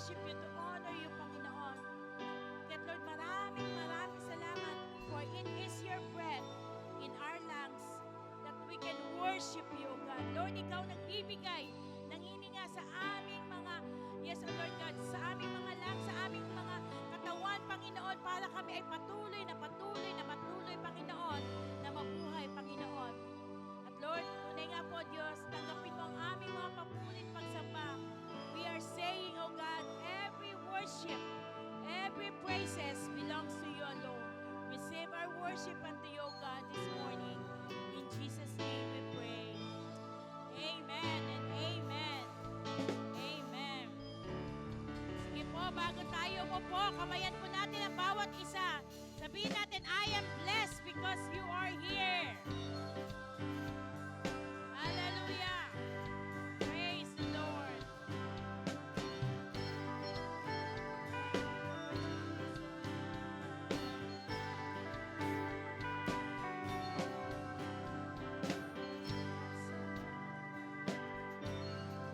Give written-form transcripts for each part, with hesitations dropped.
worship you, to honor you, Panginoon. Kaya Lord, maraming salamat for it is your breath in our lungs that we can worship you, God. Lord, ikaw nagbibigay ng hininga sa aming mga, yes, oh Lord God, sa aming mga lungs, sa aming mga katawan, Panginoon, para kami ay patuloy, Panginoon, na mabuhay, Panginoon. At Lord, tunay nga po, Diyos, tanggapin mo ang aming mga papulit pagsamba. We are saying, oh God, every worship, every praises belongs to you alone. Receive our worship unto you, O God, this morning. In Jesus' name we pray. Amen and amen. Amen. Sige po, bago tayo umupo, kamayan po natin ang bawat isa. Sabihin natin, I am blessed because you are here. Hallelujah. Praise the Lord.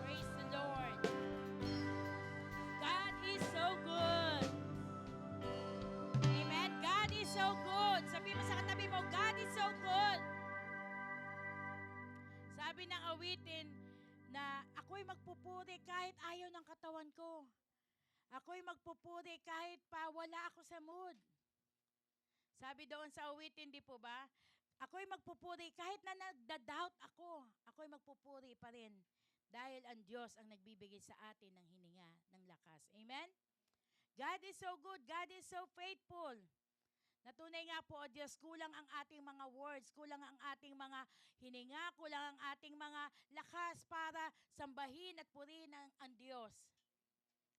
Praise the Lord. God is so good. Amen. God is so good. Sabi mo sa katabi mo, God is so good. Sabi ng awitin na ako'y magpupuri kahit ayaw ng katawan ko. Ako'y magpupuri kahit pa wala ako sa mood. Sabi doon sa awitin, di po ba? Ako'y magpupuri kahit na nagda-doubt ako. Ako'y magpupuri pa rin. Dahil ang Diyos ang nagbibigay sa atin ng hininga, ng lakas. Amen? God is so good. God is so faithful. Natunay nga po, O Diyos, kulang ang ating mga words, kulang ang ating mga hininga, kulang ang ating mga lakas para sambahin at purihin ang Diyos.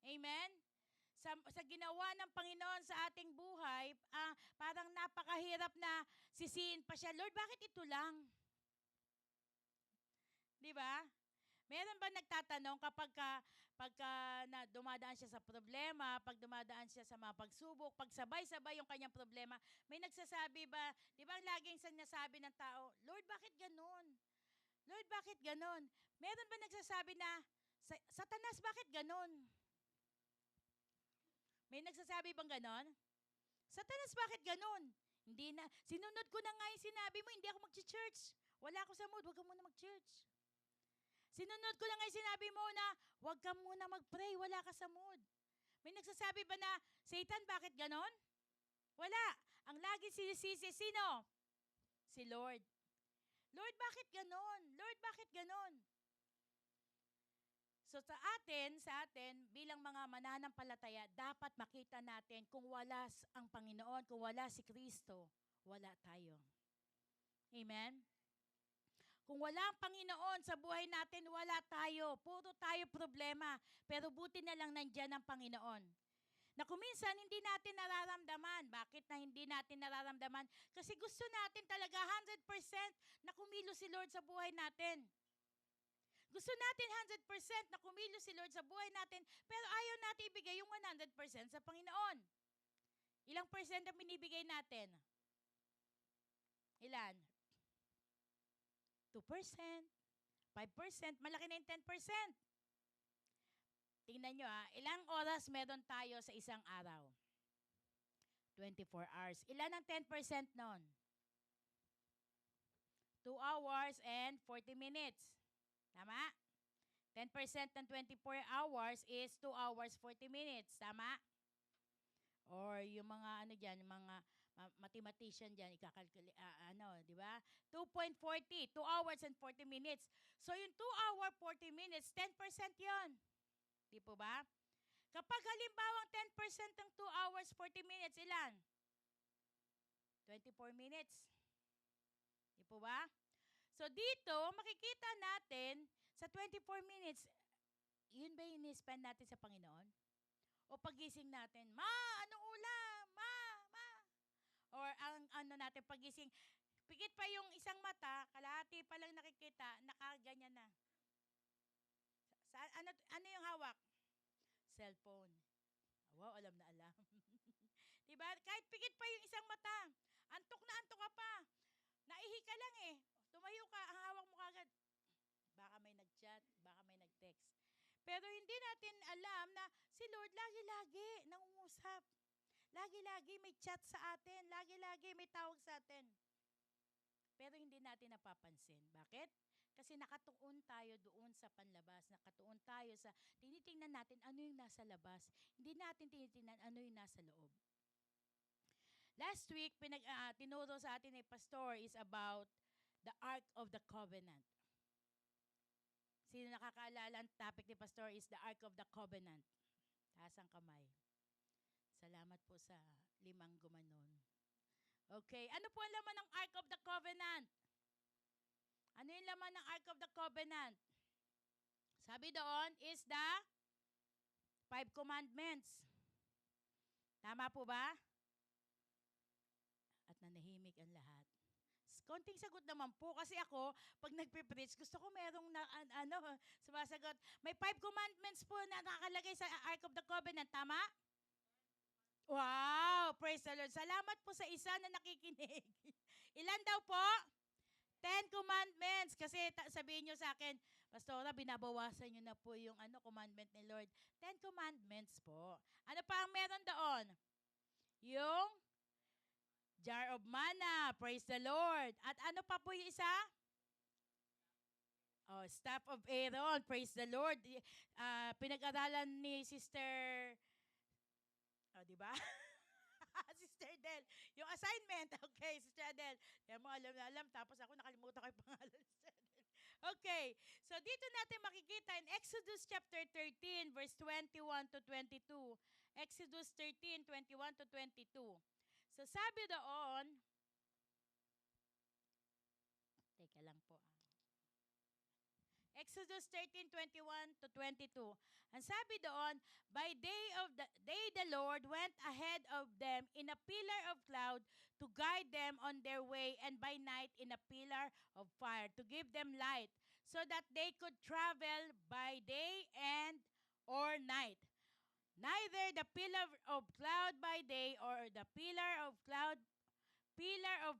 Amen? Sa ginawa ng Panginoon sa ating buhay, parang napakahirap na sisihin pa siya, Lord, bakit ito lang? Di ba? Meron ba nagtatanong pagka na dumadaan siya sa problema, pag dumadaan siya sa mga pagsubok, pag sabay-sabay yung kanyang problema, may nagsasabi ba, di ba laging sinasabi ng tao, Lord, bakit ganon? Lord, bakit ganon? Meron ba nagsasabi na, Satanas, bakit ganon? May nagsasabi bang ganon? Satanas, bakit ganon? Hindi na, sinunod ko na nga yung sinabi mo, hindi ako mag-church. Wala ako sa mood, huwag ka muna mag-church. Sinunod ko lang ay sinabi mo na huwag ka muna mag-pray, wala ka sa mood. May nagsasabi ba na, Satan, bakit ganon? Wala. Ang lagi sinisisi, sino? Si Lord. Lord, bakit ganon? Lord, bakit ganon? So sa atin, bilang mga mananampalataya, dapat makita natin kung wala ang Panginoon, kung wala si Kristo, wala tayo. Amen? Kung wala ang Panginoon sa buhay natin, wala tayo. Puro tayo problema. Pero buti na lang nandyan ang Panginoon. Na kuminsan, hindi natin nararamdaman. Bakit na hindi natin nararamdaman? Kasi gusto natin talaga 100% na kumilos si Lord sa buhay natin. Gusto natin 100% na kumilos si Lord sa buhay natin, pero ayaw natin ibigay yung 100% sa Panginoon. Ilang percent ang binibigay natin? Ilan? 2%, 5%, malaki na yung 10%. Tingnan nyo ilang oras meron tayo sa isang araw? 24 hours. Ilan ang 10% nun? 2 hours and 40 minutes. Tama? 10% ng 24 hours is 2 hours 40 minutes. Tama? Or yung mga dyan, yung mga mathematician dyan, ikakalculate, di ba? 2.40, 2 hours and 40 minutes. So yung 2 hour 40 minutes, 10% yon. Di po ba? Kapag halimbawang 10% ng 2 hours 40 minutes, ilan? 24 minutes. Di po ba? So dito, makikita natin sa 24 minutes, yun ba yung ni-spend natin sa Panginoon? O pagising natin, Ma, anong ulam? Ma. Or ang natin pagising, pikit pa yung isang mata, kalahati pa lang nakikita, nakaganyan na. Ano yung hawak? Cellphone. Wow, alam na alam. Diba? Kahit pikit pa yung isang mata, antok na antok ka pa. Naihi ka lang Tumayo ka, ang hawak mo kagad. Baka may nag-chat, baka may nag-text. Pero hindi natin alam na si Lord lagi-lagi nangungusap. Lagi-lagi may chat sa atin. Lagi-lagi may tawag sa atin. Pero hindi natin napapansin. Bakit? Kasi nakatuon tayo doon sa panlabas. Nakatuon tayo sa, tinitingnan natin ano yung nasa labas. Hindi natin tinitingnan ano yung nasa loob. Last week, tinuro sa atin ni Pastor is about the Ark of the Covenant. Sino nakakaalala ang topic ni Pastor is the Ark of the Covenant? Taas ang kamay. Salamat po sa 5 gumanon. Okay, ano po ang laman ng Ark of the Covenant? Ano yung laman ng Ark of the Covenant? Sabi doon is the 5 commandments. Tama po ba? At nanahimik ang lahat. Konting sagot naman po kasi ako, pag nagpe-preach, gusto ko merong sumasagot. May 5 commandments po na nakalagay sa Ark of the Covenant. Tama? Wow! Praise the Lord. Salamat po sa isa na nakikinig. Ilan daw po? 10 commandments. Kasi sabihin nyo sa akin, Pastora, binabawasan nyo na po yung commandment ni Lord. 10 commandments po. Ano pa ang meron doon? Yung jar of manna. Praise the Lord. At ano pa po yung isa? Oh, staff of Aaron. Praise the Lord. Pinag-aralan ni Sister, di ba? Sister Del. Yung assignment. Okay, Sister Del. Kaya mo alam na alam. Tapos ako nakalimutan ko yung pangalan. Okay. So dito natin makikita in Exodus chapter 13, verse 21 to 22. Exodus 13, 21 to 22. So sabi doon, teka lang po. Exodus 13:21 to 22. Ang sabi doon, by day the Lord went ahead of them in a pillar of cloud to guide them on their way, and by night in a pillar of fire to give them light, so that they could travel by day and or night. Neither the pillar of cloud by day or the pillar of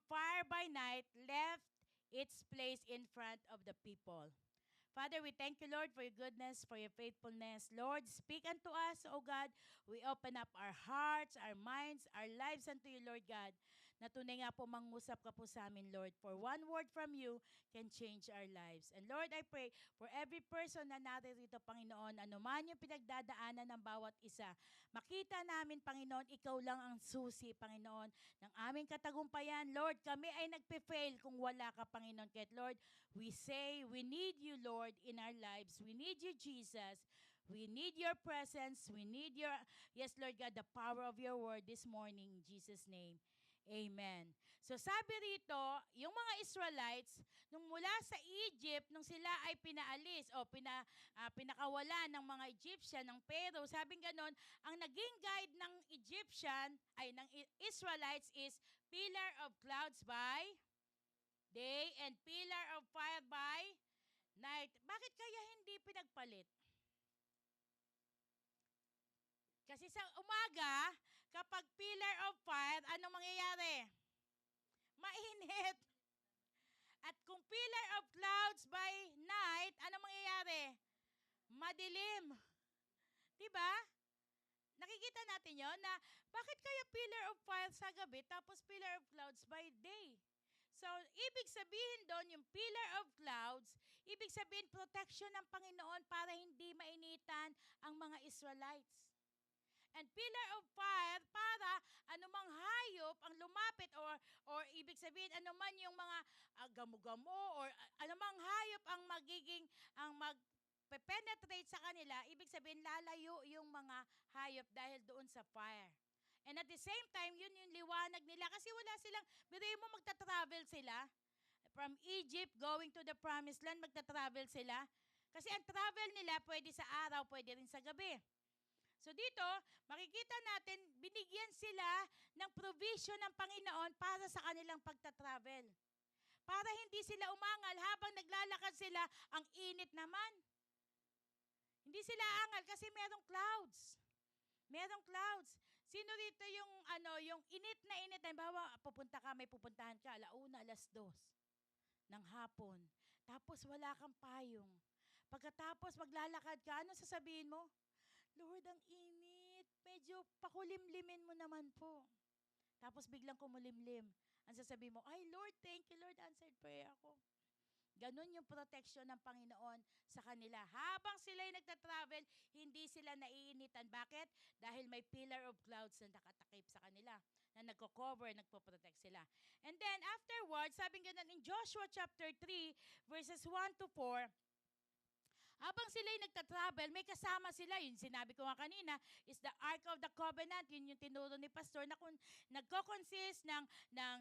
fire by night left its place in front of the people. Father, we thank you, Lord, for your goodness, for your faithfulness. Lord, speak unto us, O God. We open up our hearts, our minds, our lives unto you, Lord God. Na tunay nga po mangusap ka po sa amin, Lord. For one word from you can change our lives. And Lord, I pray for every person na naririto, Panginoon, anuman yung pinagdadaanan ng bawat isa, makita namin, Panginoon, ikaw lang ang susi, Panginoon, ng aming katagumpayan. Lord, kami ay nagpe-fail kung wala ka, Panginoon. Kaya, Lord, we say, we need you, Lord, in our lives. We need you, Jesus. We need your presence. We need your, yes, Lord God, the power of your word this morning. In Jesus' name, amen. So sabi rito, yung mga Israelites, nung mula sa Egypt, nung sila ay pinaalis o pinakawalan ng mga Egyptian, ng Pharaoh, sabing ganon, ang naging guide ng ng Israelites is pillar of clouds by day and pillar of fire by night. Bakit kaya hindi pinagpalit? Kasi sa umaga, kapag pillar of fire, anong mangyayari? Mainit. At kung pillar of clouds by night, anong mangyayari? Madilim. Diba? Nakikita natin yon na bakit kaya pillar of fire sa gabi tapos pillar of clouds by day? So, ibig sabihin doon, yung pillar of clouds, ibig sabihin protection ng Panginoon para hindi mainitan ang mga Israelites. And pillar of fire para anumang hayop ang lumapit or ibig sabihin anuman yung mga gamo-gamo or anumang hayop ang magpe-penetrate sa kanila, ibig sabihin lalayo yung mga hayop dahil doon sa fire. And at the same time, yun yung liwanag nila. Kasi wala silang, biruin mo magta-travel sila. From Egypt, going to the promised land, magta-travel sila. Kasi ang travel nila, pwede sa araw, pwede rin sa gabi. So dito, makikita natin, binigyan sila ng provision ng Panginoon para sa kanilang pagta-travel. Para hindi sila umangal habang naglalakad sila, ang init naman. Hindi sila angal kasi merong clouds. Merong clouds. Sino dito yung init na init? Halimbawa, may pupuntahan ka, 1:00, 2:00 ng hapon. Tapos wala kang payong. Pagkatapos maglalakad ka, ano sasabihin mo? Lord, ang init. Medyo pakulimlimin mo naman po. Tapos biglang kumulimlim. Ang sasabihin mo, ay Lord, thank you Lord, answered prayer ako. Ganon yung protection ng Panginoon sa kanila. Habang sila'y nagtatravel, hindi sila naiinitan. Bakit? Dahil may pillar of clouds na nakatakip sa kanila, na nagko-cover, nagpo-protect sila. And then afterwards, sabi nga in Joshua chapter 3, verses 1 to 4, habang sila'y nagtatravel, may kasama sila. Yung sinabi ko nga kanina, is the Ark of the Covenant. Yun yung tinuro ni Pastor na nagko-consist ng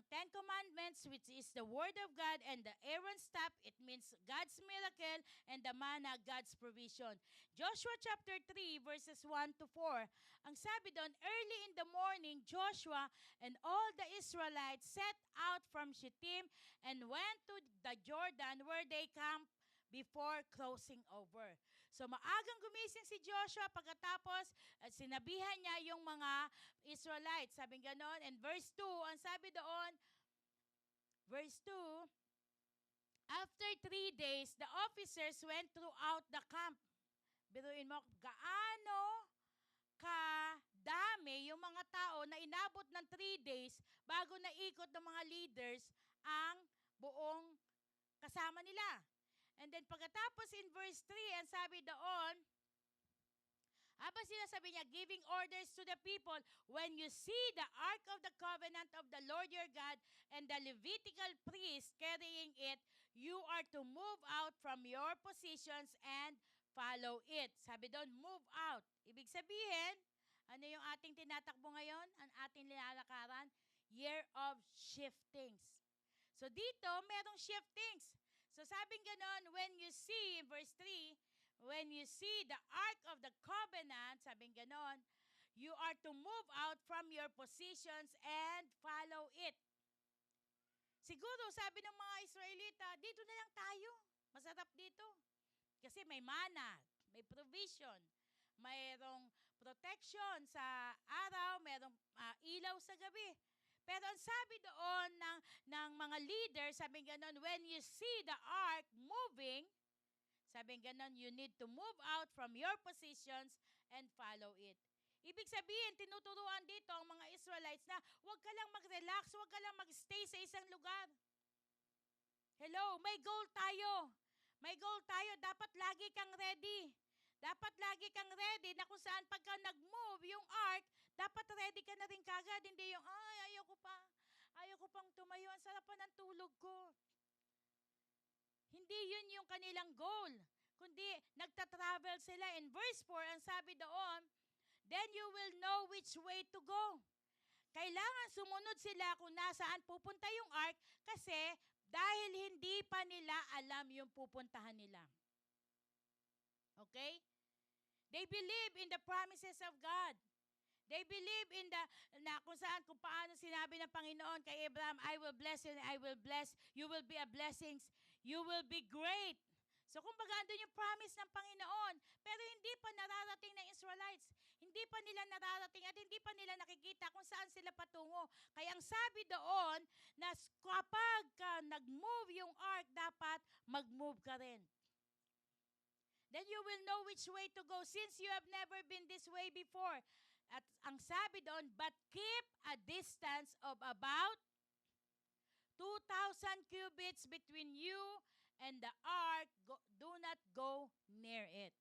Ten Commandments, which is the Word of God, and the Aaron's staff, it means God's miracle, and the manna, God's provision. Joshua chapter 3, verses 1 to 4. Ang sabi doon, early in the morning, Joshua and all the Israelites set out from Shittim and went to the Jordan where they camped before crossing over. So maagang gumising si Joshua, pagkatapos sinabihan niya yung mga Israelites. Sabi ganon. And verse 2, ang sabi doon, verse 2, after 3 days, the officers went throughout the camp. Biruin mo, gaano kadami yung mga tao na inabot ng 3 days bago naikot ng mga leaders ang buong kasama nila. And then pagkatapos in verse 3, ang sabi doon, habang sinasabi niya, giving orders to the people, when you see the Ark of the Covenant of the Lord your God and the Levitical priest carrying it, you are to move out from your positions and follow it. Sabi doon, move out. Ibig sabihin, ano yung ating tinatakbo ngayon? Ang ating nilalakaran? Year of shiftings. So dito, merong shiftings. So sabing ganon, when you see, verse 3, when you see the Ark of the Covenant, sabing ganon, you are to move out from your positions and follow it. Siguro, sabi ng mga Israelita, dito na lang tayo. Masarap dito. Kasi may mana, may provision, mayroong protection sa araw, mayroong ilaw sa gabi. Pero ang sabi doon ng mga leaders, sabi ganon, when you see the ark moving, sabi ganon, you need to move out from your positions and follow it. Ibig sabihin, tinuturuan dito ang mga Israelites na huwag ka lang mag-relax, huwag ka lang mag-stay sa isang lugar. Hello, may goal tayo. May goal tayo, dapat lagi kang ready. Dapat lagi kang ready na kung saan pagka nag-move yung ark, dapat ready ka na rin kagad. Hindi yung, ayaw ko pang tumayo, ang sarap pa ng tulog ko. Hindi yun yung kanilang goal. Kundi nagta-travel sila. In verse 4, ang sabi doon, then you will know which way to go. Kailangan sumunod sila kung nasaan pupunta yung ark kasi dahil hindi pa nila alam yung pupuntahan nila. Okay? They believe in the promises of God. They believe in kung paano sinabi ng Panginoon kay Abraham, I will bless you and I will bless. You will be a blessing. You will be great. So kumbaga andun yung promise ng Panginoon. Pero hindi pa nararating ng Israelites. Hindi pa nila nararating at hindi pa nila nakikita kung saan sila patungo. Kaya ang sabi doon na kapag nag-move yung ark, dapat mag-move ka rin. Then you will know which way to go since you have never been this way before. At ang sabi doon, but keep a distance of about 2,000 cubits between you and the ark. Do not go near it.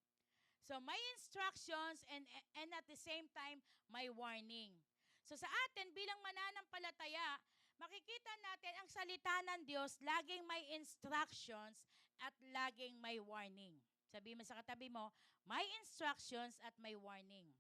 So may instructions and at the same time, may warning. So sa atin bilang mananampalataya, makikita natin ang salita ng Diyos, laging may instructions at laging may warning. Sabi mo sa katabi mo, may instructions at may warning.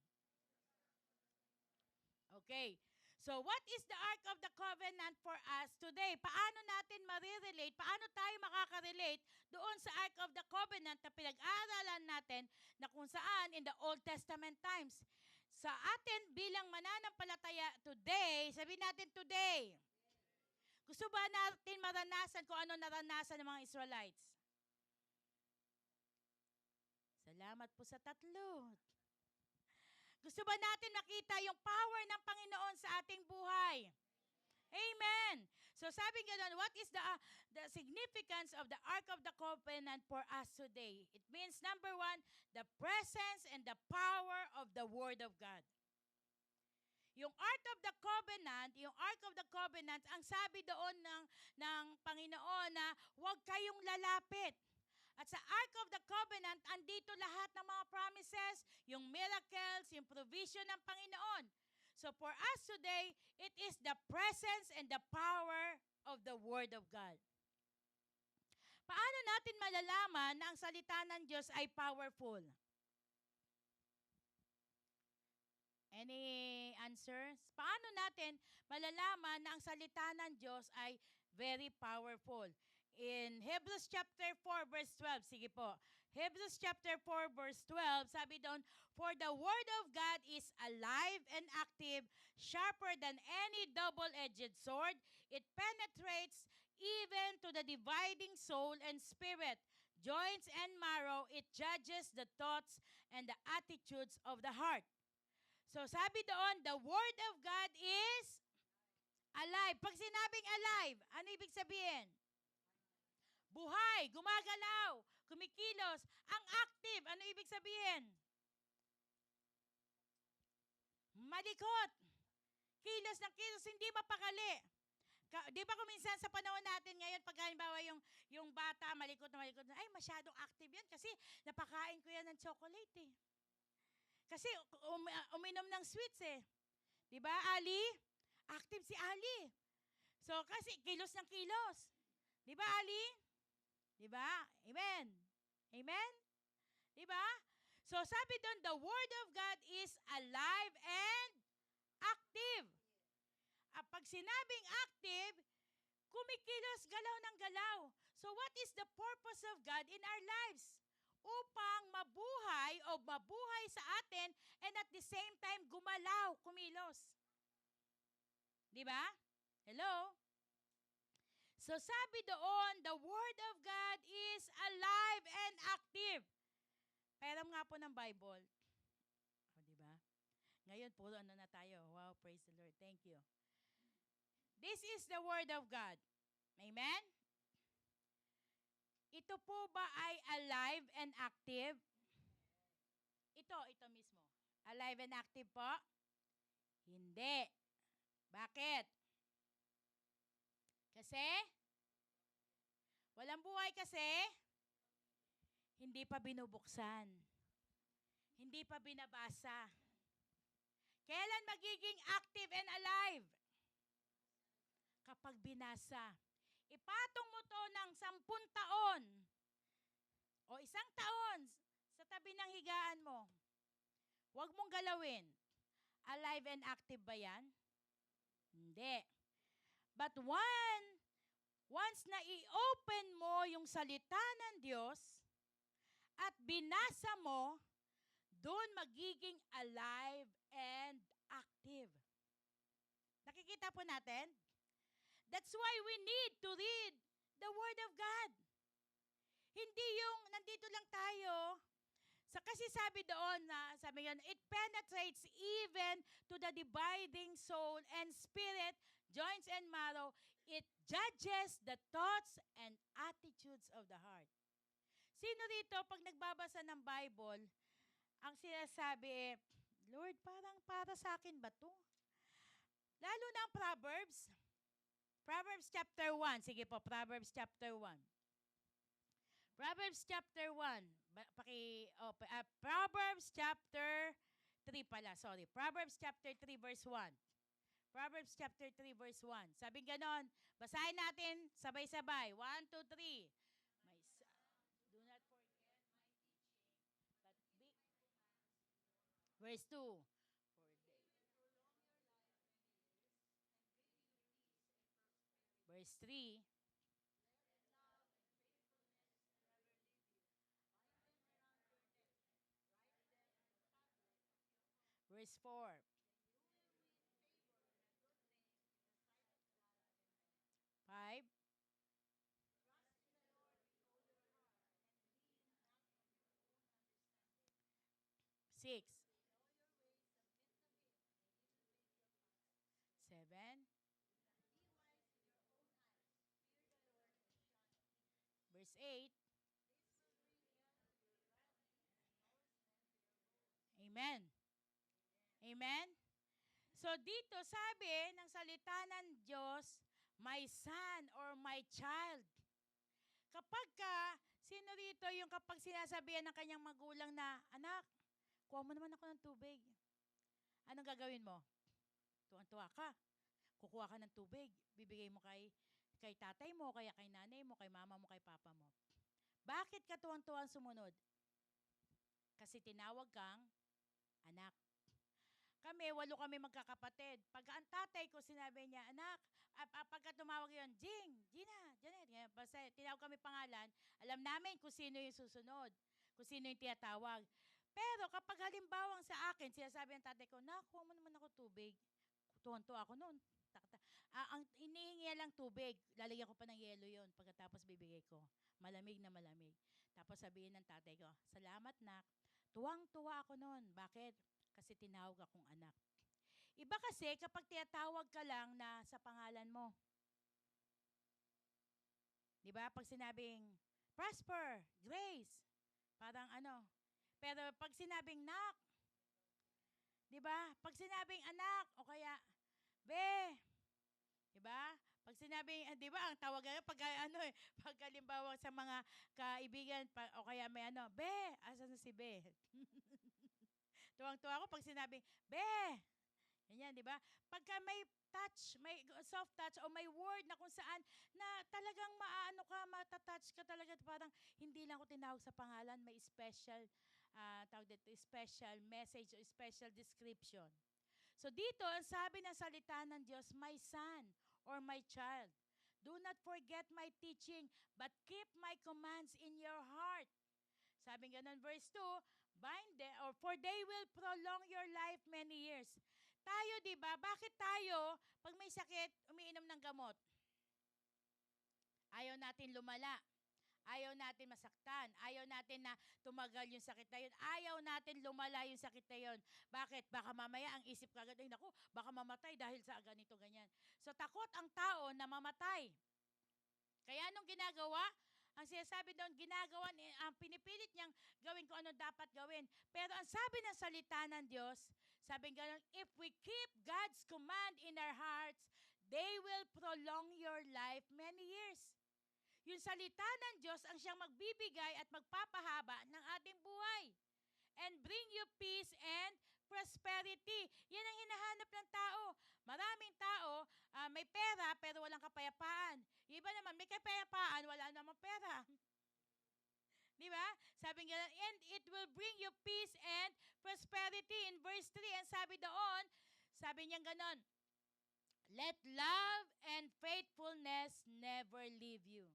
Okay. So what is the Ark of the Covenant for us today? Paano natin marirelate? Paano tayo makaka-relate doon sa Ark of the Covenant na pinag-aaralan natin na kung saan in the Old Testament times? Sa atin bilang mananampalataya today, sabihin natin today, gusto ba natin maranasan kung ano naranasan ng mga Israelites? Salamat po sa tatlo. Gusto ba natin makita yung power ng Panginoon sa ating buhay? Amen. So sabi gano'n, what is the significance of the Ark of the Covenant for us today? It means, number one, the presence and the power of the Word of God. Yung Ark of the Covenant, ang sabi doon ng Panginoon na huwag kayong lalapit. At sa Ark of the Covenant, andito lahat ng mga promises, yung miracles, yung provision ng Panginoon. So for us today, it is the presence and the power of the Word of God. Paano natin malalaman na ang salita ng Diyos ay powerful? Any answers? Paano natin malalaman na ang salita ng Diyos ay very powerful? In Hebrews chapter 4 verse 12, sige po. Hebrews chapter 4 verse 12, sabi doon, "For the word of God is alive and active, sharper than any double-edged sword. It penetrates even to the dividing soul and spirit, joints and marrow. It judges the thoughts and the attitudes of the heart." So sabi doon, the word of God is alive. Pag sinabing alive, ano ibig sabihin? Buhay, gumagalaw, kumikilos. Ang active, ano ibig sabihin? Malikot. Kilos ng kilos, hindi mapakali. Di ba kung minsan sa panahon natin ngayon, pag halimbawa yung bata, malikot na, ay masyadong active yan kasi napakain ko yan ng chocolate eh. Kasi uminom ng sweets eh. Di ba, Ali? Active si Ali. So, kasi kilos ng kilos. Di ba, Ali? Di ba? Amen. Amen? Di ba? So, sabi doon, the Word of God is alive and active. At pag sinabing active, kumikilos, galaw ng galaw. So, what is the purpose of God in our lives? Upang mabuhay sa atin and at the same time gumalaw, kumilos. Di ba? Hello? So sabi doon, the Word of God is alive and active. Pairam nga po ng Bible. O, di ba? Ngayon, puro ano na tayo. Wow, praise the Lord. Thank you. This is the Word of God. Amen? Ito po ba ay alive and active? Ito mismo. Alive and active po? Hindi. Bakit? Kasi? Walang buhay kasi? Hindi pa binubuksan. Hindi pa binabasa. Kailan magiging active and alive? Kapag binasa. Ipatong mo to ng 10 taon o 1 taon sa tabi ng higaan mo. Huwag mong galawin. Alive and active ba yan? Hindi. But once na i-open mo yung salita ng Diyos at binasa mo, doon magiging alive and active. Nakikita po natin? That's why we need to read the Word of God. Hindi yung nandito lang tayo. Kasi sabi doon na, sabi yan, it penetrates even to the dividing soul and spirit, joints and marrow. It judges the thoughts and attitudes of the heart. Sino rito, pag nagbabasa ng Bible, ang sinasabi Lord, parang para sa akin ba to? Lalo na ang Proverbs. Proverbs chapter 1. Sige po, Proverbs chapter 1. Proverbs chapter 1. Proverbs chapter 3 pala, sorry. Proverbs chapter 3 verse 1. Proverbs chapter 3 verse 1. Sabi ganon, basahin natin sabay-sabay. 1, 2, 3. My son, do not forget my teaching, but be... Verse 2. For they... Verse 3. Verse 4. 5. 6. 7. verse 8. Amen. Amen? So dito sabi ng salita ng Diyos, my son or my child. Kapag sino rito yung kapag sinasabihan ng kanyang magulang na, anak, kuha mo naman ako ng tubig. Anong gagawin mo? Tuwang-tuwa ka. Kukuha ka ng tubig. Bibigay mo kay tatay mo, kaya kay nanay mo, kay mama mo, kay papa mo. Bakit ka tuwang-tuwang sumunod? Kasi tinawag kang anak. Kami, 8 kami magkakapatid. Pag ang tatay ko sinabi niya, anak, pagka tumawag yun, Jing, Gina, Janet. Basta tinawag kami pangalan, alam namin kung sino yung susunod, kung sino yung tinatawag. Pero kapag halimbawang sa akin, sinasabi ng tatay ko, nakuha mo naman ako tubig. Tuwan-tuwa ako noon. Ang inihingi lang tubig, lalagyan ko pa ng yelo yon pagkatapos bibigay ko. Malamig na malamig. Tapos sabihin ng tatay ko, salamat nak. Tuwang-tuwa ako noon. Bakit? Kasi tinawag akong anak. Iba kasi kapag tinatawag ka lang na sa pangalan mo. Di ba? Pag sinabing, Prosper, Grace, parang ano. Pero pag sinabing nak, di ba? Pag sinabing anak, o kaya, Be, di ba? Pag sinabing, di ba, ang tawag pag pag halimbawa sa mga kaibigan, o kaya may Be, asan na si Be? Tuwang-tuwa ako pag sinabing, Be! Ganyan, di ba? Pagka may touch, may soft touch, o may word na kung saan na talagang matatouch ka talaga, parang hindi lang ako tinawag sa pangalan, may special, special message o special description. So dito, ang sabi ng salita ng Diyos, my son or my child, do not forget my teaching, but keep my commands in your heart. Sabi ganun, verse 2, bind them, or for they will prolong your life many years. Tayo, di ba? Bakit tayo, pag may sakit, umiinom ng gamot? Ayaw natin lumala. Ayaw natin masaktan. Ayaw natin na tumagal yung sakit na yun. Ayaw natin lumala yung sakit na yun. Bakit? Baka mamaya ang isip kagad, ay naku, baka mamatay dahil sa ganito, ganyan. So takot ang tao na mamatay. Kaya anong ginagawa? Ang sinasabi doon, ang pinipilit niyang gawin kung ano dapat gawin. Pero ang sabi ng salita ng Diyos, sabi gano'n, if we keep God's command in our hearts, they will prolong your life many years. Yung salita ng Diyos ang siyang magbibigay at magpapahaba ng ating buhay. And bring you peace and prosperity. Yan ang hinahanap ng tao. Maraming tao, may pera pero walang kapayapaan. Yung iba naman, may kapayapaan, wala namang pera. Di ba? Sabi nga, and it will bring you peace and prosperity. In verse 3, and sabi niya ganon, let love and faithfulness never leave you.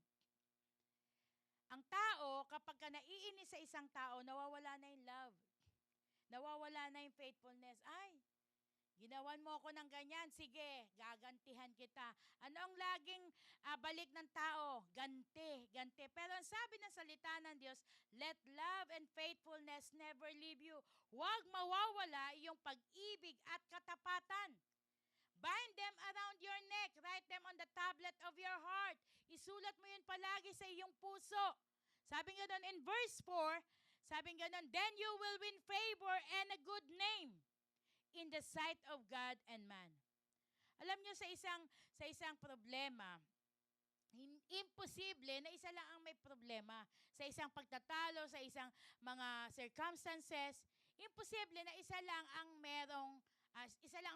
Ang tao, kapag ka naiinis sa isang tao, nawawala na yung love. Nawawala na yung faithfulness. Ay, ginawan mo ako ng ganyan, sige, gagantihan kita. Ano ang laging balik ng tao? Ganti. Pero ang sabi ng salita ng Diyos, let love and faithfulness never leave you. Huwag mawawala iyong pag-ibig at katapatan. Bind them around your neck. Write them on the tablet of your heart. Isulat mo yun palagi sa iyong puso. Sabi nga doon in verse 4, sabi nga doon, then you will win favor and a good name in the sight of God and man. Alam niyo, sa isang problema, imposible na isa lang ang may problema. Sa isang pagtatalo, sa isang mga circumstances, imposible na isa lang ang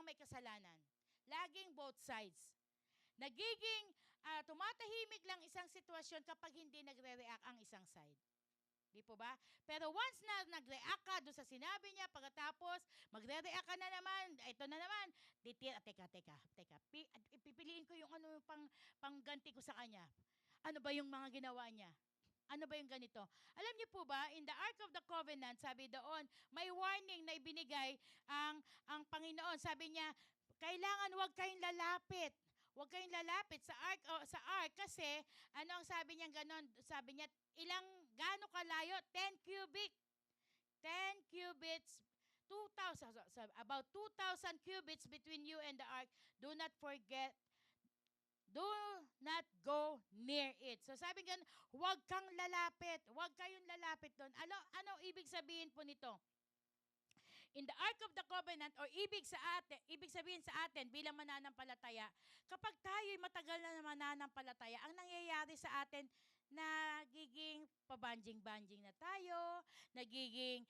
may kasalanan. Laging both sides. Nagiging tumatahimik lang isang sitwasyon kapag hindi nagre-react ang isang side. Di po ba? Pero once na nag-react ka doon sa sinabi niya, pagkatapos magre-react ka na naman, ito na naman, teka, pipiliin ko yung pangganti ko sa kanya. Ano ba yung mga ginawa niya? Ano ba yung ganito? Alam niyo po ba, in the Ark of the Covenant, sabi doon, may warning na ibinigay ang Panginoon. Sabi niya, kailangan huwag kayong lalapit. Huwag kayong lalapit sa ark kasi ano ang sabi niya ganon? Sabi niya gaano kalayo? 10 cubits, 2,000 about 2,000 cubits between you and the ark. Do Do not go near it. So sabi ganun, huwag kang lalapit. Huwag kayong lalapit doon. Ano ibig sabihin po nito? In the Ark of the Covenant, or ibig sabihin sa atin bilang mananampalataya, kapag tayo'y matagal na mananampalataya, ang nangyayari sa atin, nagiging pabanjing-banjing na tayo, nagiging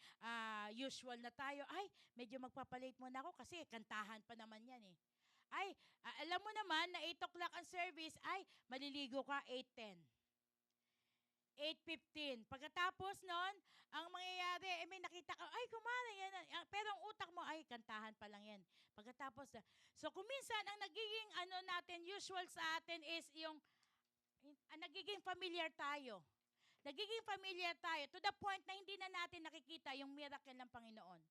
usual na tayo. Ay, medyo magpapalate muna ako kasi kantahan pa naman yan eh. Ay, alam mo naman na 8 o'clock ang service, ay, maliligo ka 8:10. 8:15. Pagkatapos nun, ang mangyayari, may nakita ka, ay, kumara yan. Pero ang utak mo, ay, kantahan pa lang yan. Pagkatapos, so kuminsan, ang nagiging natin, usual sa atin is yung, nagiging familiar tayo. Nagiging familiar tayo to the point na hindi na natin nakikita yung miracle ng Panginoon.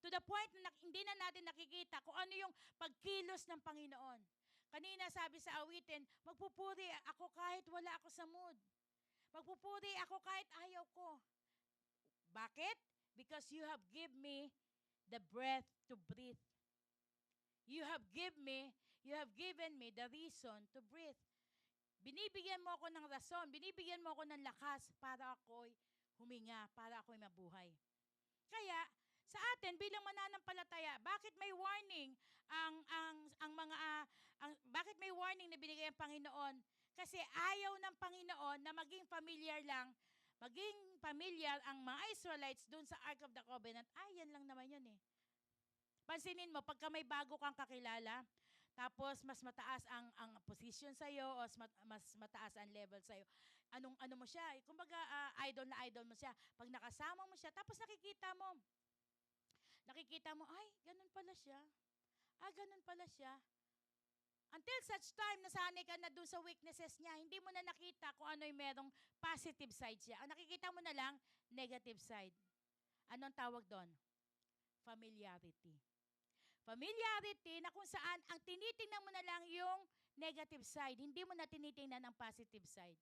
To the point na hindi na natin nakikita kung ano yung pagkilos ng Panginoon. Kanina sabi sa awitin, magpupuri ako kahit wala ako sa mood. Magpupuri ako kahit ayaw ko. Bakit? Because you have given me the breath to breathe. You have given me the reason to breathe. Binibigyan mo ako ng rason, binibigyan mo ako ng lakas para ako'y huminga, para ako'y mabuhay. Kaya, sa atin bilang mananampalataya, bakit may warning bakit may warning na binigay ang Panginoon? Kasi ayaw ng Panginoon na maging familiar ang mga Israelites doon sa Ark of the Covenant. Ay, yan lang naman yun eh. Pansinin mo, pagka may bago kang kakilala, tapos mas mataas ang position sa'yo o mas mataas ang level sa'yo, ano mo siya? Kumbaga, idol na idol mo siya. Pag nakasama mo siya, tapos nakikita mo, ay, ganun pala siya. Ganun pala siya. Until such time, nasanay ka na doon sa weaknesses niya, hindi mo na nakita kung ano yung merong positive side siya. Ang nakikita mo na lang, negative side. Anong tawag doon? Familiarity. Familiarity na kung saan ang tinitingnan mo na lang yung negative side, hindi mo na tinitingnan ang positive side.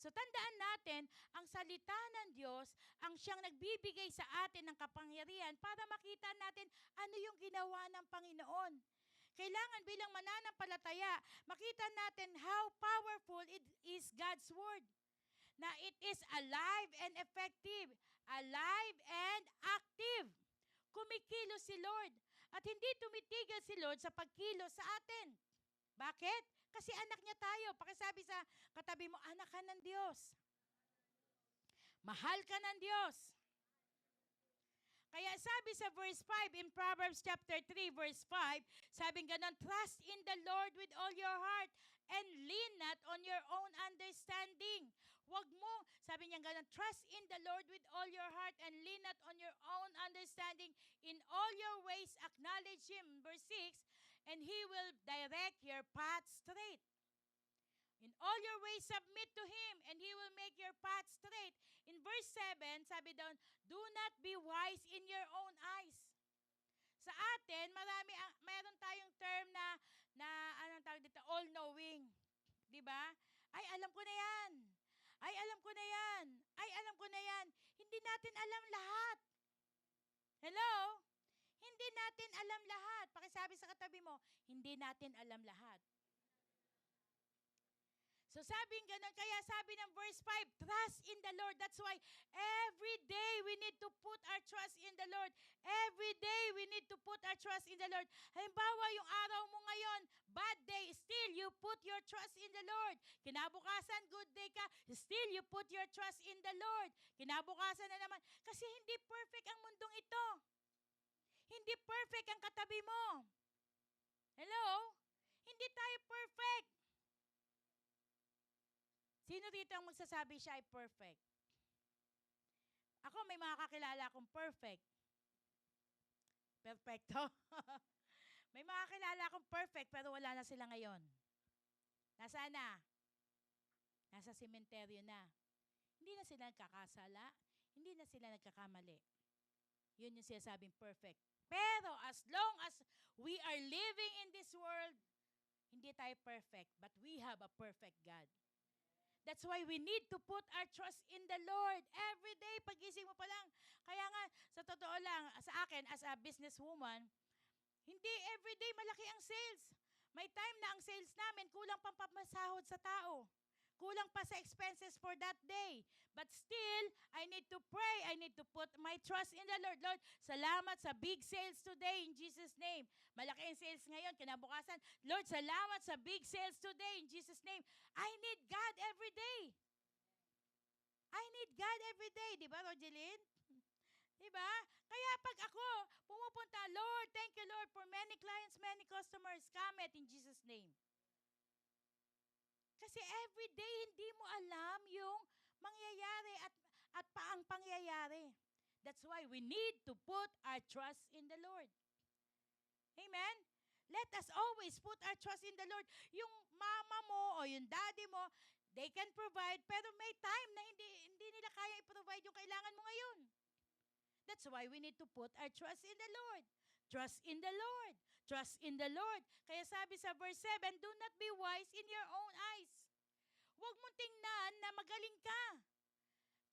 So tandaan natin, ang salita ng Diyos, ang siyang nagbibigay sa atin ng kapangyarihan para makita natin ano yung ginawa ng Panginoon. Kailangan bilang mananampalataya, makita natin how powerful it is God's Word. Na it is alive and effective, alive and active. Kumikilos si Lord. At hindi tumitigil si Lord sa pagkilos sa atin. Bakit? Kasi anak niya tayo. Pakisabi sa katabi mo, anak ka ng Diyos. Mahal ka ng Diyos. Kaya sabi sa verse 5 in Proverbs chapter 3 verse 5, sabi ganon, trust in the Lord with all your heart and lean not on your own understanding. Huwag mo, sabi niya ganon, trust in the Lord with all your heart and lean not on your own understanding. In all your ways acknowledge Him, verse 6, and He will direct your path straight. In all your ways, submit to Him, and He will make your path straight. In verse 7, sabi doon, do not be wise in your own eyes. Sa atin, mayroon tayong term na anong tawag dito, all-knowing. Di ba? Ay, alam ko na yan. Ay, alam ko na yan. Ay, alam ko na yan. Hindi natin alam lahat. Hello? Hindi natin alam lahat. Pakisabi sa katabi mo, hindi natin alam lahat. So sabing ganun, kaya sabi ng verse 5, trust in the Lord. That's why every day we need to put our trust in the Lord. Every day we need to put our trust in the Lord. Halimbawa, yung araw mo ngayon, bad day, still you put your trust in the Lord. Kinabukasan, good day ka, still you put your trust in the Lord. Kinabukasan na naman. Kasi hindi perfect ang mundong ito. Hindi perfect ang katabi mo. Hello? Hindi tayo perfect. Sino dito ang magsasabi siya ay perfect? Ako, may mga kakilala akong perfect. Perfecto. May mga kakilala akong perfect pero wala na sila ngayon. Nasaan na? Nasa sementeryo na. Hindi na sila nagkakasala. Hindi na sila nagkakamali. Yun yung sinasabing perfect. Pero as long as we are living in this world, hindi tayo perfect, but we have a perfect God. That's why we need to put our trust in the Lord every day. Pagising mo pa lang. Kaya nga, sa totoo lang, sa akin, as a businesswoman, hindi every day malaki ang sales. May time na ang sales namin, kulang pang pamasahod sa tao. Kulang pa sa expenses for that day. But still, I need to pray. I need to put my trust in the Lord. Lord, salamat sa big sales today in Jesus' name. Malaki ang sales ngayon, kinabukasan. Lord, salamat sa big sales today in Jesus' name. I need God every day. I need God every day. Di ba, Rogeline? Diba? Kaya pag ako pumupunta, Lord, thank you, Lord, for many clients, many customers. Come in Jesus' name. Kasi every day, hindi mo alam yung mangyayari at paang pangyayari. That's why we need to put our trust in the Lord. Amen? Let us always put our trust in the Lord. Yung mama mo o yung daddy mo, they can provide, pero may time na hindi nila kaya i-provide yung kailangan mo ngayon. That's why we need to put our trust in the Lord. Trust in the Lord. Trust in the Lord. Kaya sabi sa verse 7, do not be wise in your own eyes. Huwag mong tingnan na magaling ka.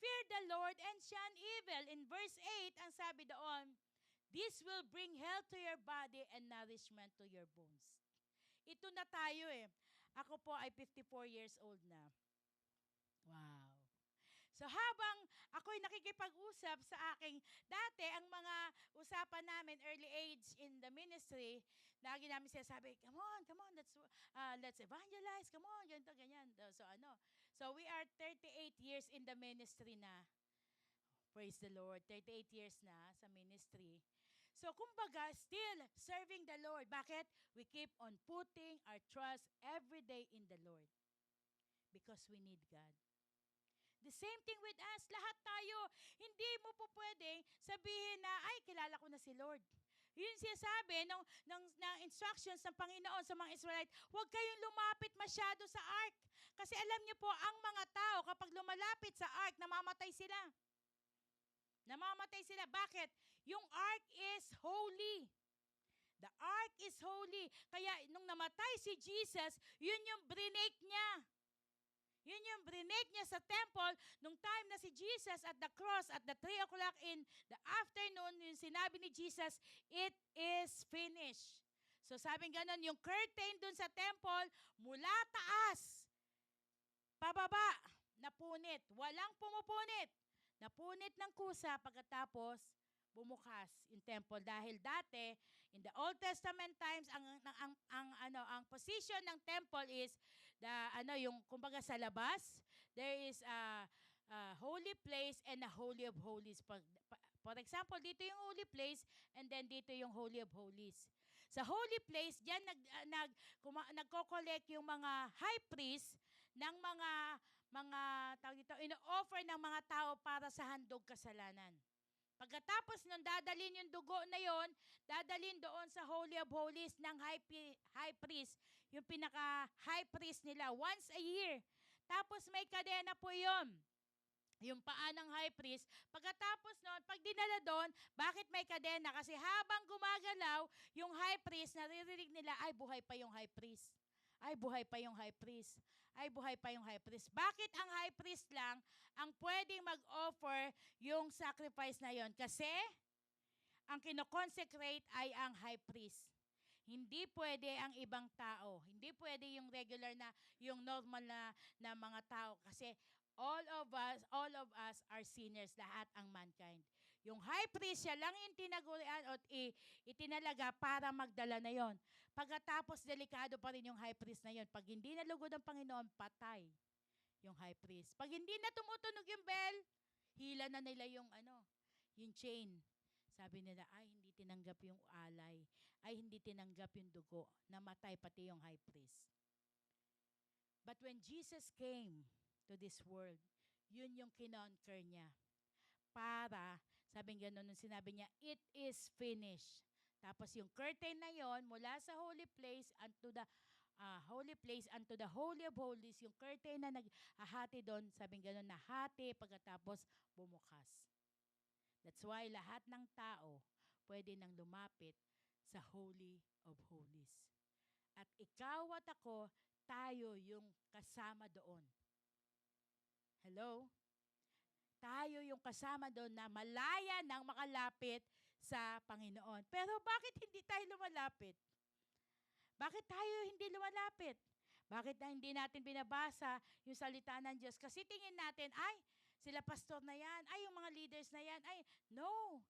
Fear the Lord and shun evil. In verse 8, ang sabi doon, this will bring health to your body and nourishment to your bones. Ito na tayo eh. Ako po ay 54 years old na. Wow. So habang ako'y nakikipag-usap sa aking, dati ang mga usapan namin early age in the ministry, lagi namin sinasabi, come on, let's evangelize, come on, ganito, ganyan. So we are 38 years in the ministry na. Praise the Lord, 38 years na sa ministry. So kumbaga, still serving the Lord. Bakit? We keep on putting our trust every day in the Lord. Because we need God. The same thing with us, lahat tayo. Hindi mo po pwedeng sabihin na, ay, kilala ko na si Lord. Yun siya sabi ng instructions ng Panginoon sa mga Israelite, huwag kayong lumapit masyado sa ark. Kasi alam niyo po, ang mga tao, kapag lumalapit sa ark, namamatay sila. Namamatay sila. Bakit? Yung ark is holy. The ark is holy. Kaya nung namatay si Jesus, yun yung brinake niya. Yun yung brinake niya sa temple nung time na si Jesus at the cross at the 3 o'clock in the afternoon, yung sinabi ni Jesus, it is finished. So sabing ganon, yung curtain dun sa temple, mula taas, pababa, napunit. Walang pumupunit. Napunit ng kusa pagkatapos bumukas yung temple dahil dati in the Old Testament times ang position ng temple is yung kumbaga sa labas there is a holy place and a holy of holies. For example, dito yung holy place and then dito yung holy of holies. Sa holy place diyan nagko-collect yung mga high priest ng mga tawag dito, ino-offer ng mga tao para sa handog kasalanan. Pagkatapos nung dadalhin yung dugo na yon, dadalhin doon sa Holy of Holies ng high priest, yung pinaka-high priest nila, once a year. Tapos may kadena po yun, yung paa ng high priest. Pagkatapos noon, pag dinala doon, bakit may kadena? Kasi habang gumagalaw, yung high priest, naririnig nila, ay buhay pa yung high priest. Ay, buhay pa yung high priest. Ay, buhay pa yung high priest. Bakit ang high priest lang ang pwedeng mag-offer yung sacrifice na yon? Kasi ang kinoconsecrate ay ang high priest. Hindi pwede ang ibang tao. Hindi pwede yung regular na, yung normal na mga tao. Kasi all of us are sinners, lahat ang mankind. Yung high priest, siya lang yung tinagurian o itinalaga para magdala na yon. Pagkatapos, delikado pa rin yung high priest na yon. Pag hindi nalugod ang Panginoon, patay yung high priest. Pag hindi na tumutunog yung bell, hila na nila yung chain. Sabi nila, ay, hindi tinanggap yung alay. Ay, hindi tinanggap yung dugo. Namatay pati yung high priest. But when Jesus came to this world, yun yung kinonquer niya. Para, sabing gano'n, nung sinabi niya, it is finished. Tapos yung curtain na yon mula sa holy place unto the holy of holies, yung curtain na naghahati doon, sabing gano'n, nahati pagkatapos bumukas. That's why lahat ng tao pwede nang lumapit sa holy of holies. At ikaw at ako, tayo yung kasama doon. Hello? Tayo yung kasama doon na malaya nang makalapit sa Panginoon. Pero bakit hindi tayo lumalapit? Bakit tayo hindi lumalapit? Bakit na hindi natin binabasa yung salita ng Diyos? Kasi tingin natin, ay, sila pastor na yan, ay, yung mga leaders na yan, ay, no.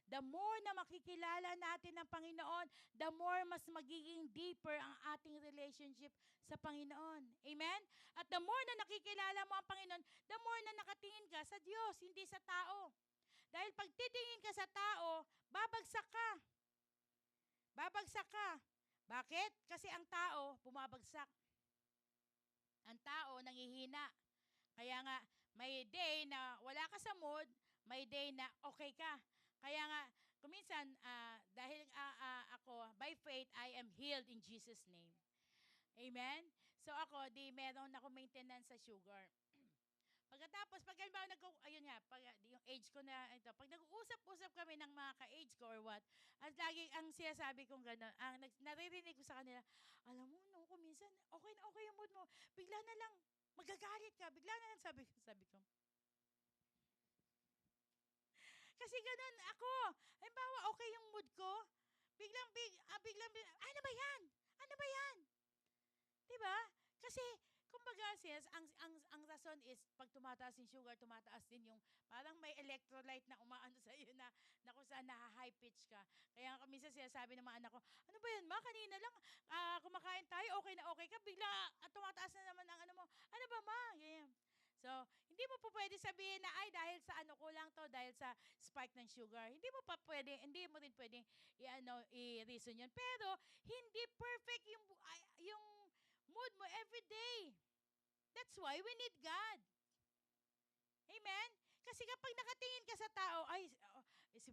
The more na makikilala natin ng Panginoon, the more mas magiging deeper ang ating relationship sa Panginoon. Amen? At the more na nakikilala mo ang Panginoon, the more na nakatingin ka sa Diyos, hindi sa tao. Dahil pag titingin ka sa tao, babagsak ka. Babagsak ka. Bakit? Kasi ang tao, bumabagsak. Ang tao, nangihina. Kaya nga, may day na wala ka sa mood, may day na okay ka. Kaya nga, kuminsan, dahil ako, by faith, I am healed in Jesus' name. Amen? So ako, meron ako maintenance sa sugar. Pagkatapos, pag halimbawa, ayun nga, yung age ko na ito, pag nag-uusap-usap kami ng mga ka-age ko or what, at lagi ang sinasabi kong gano'n, naririnig ko sa kanila, alam mo, no, kung minsan, okay na okay yung mood mo, bigla na lang, magagalit ka, bigla na lang, sabi ko. Kasi ganun ako. Halimbawa, okay yung mood ko, biglang, ano ba yan? Ano ba yan? Diba? Kasi, kumbaga, sis, ang rason is, pag tumataas yung sugar, tumataas din yung, parang may electrolyte na umaano sa iyo na kung saan high pitch ka. Kaya minsan sinasabi ng mga anak ko, ano ba yan, ma? Kanina lang, kumakain tayo, okay na okay ka, bigla tumataas na naman ang ano mo. Ano ba, ma? Ganyan. So, hindi mo po pwede sabihin na, ay, dahil sa ano ko lang to, dahil sa spike ng sugar. Hindi mo rin pwede i-reason yun. Pero, hindi perfect yung mood mo every day. That's why we need God. Amen? Kasi kapag nakatingin ka sa tao, ay, si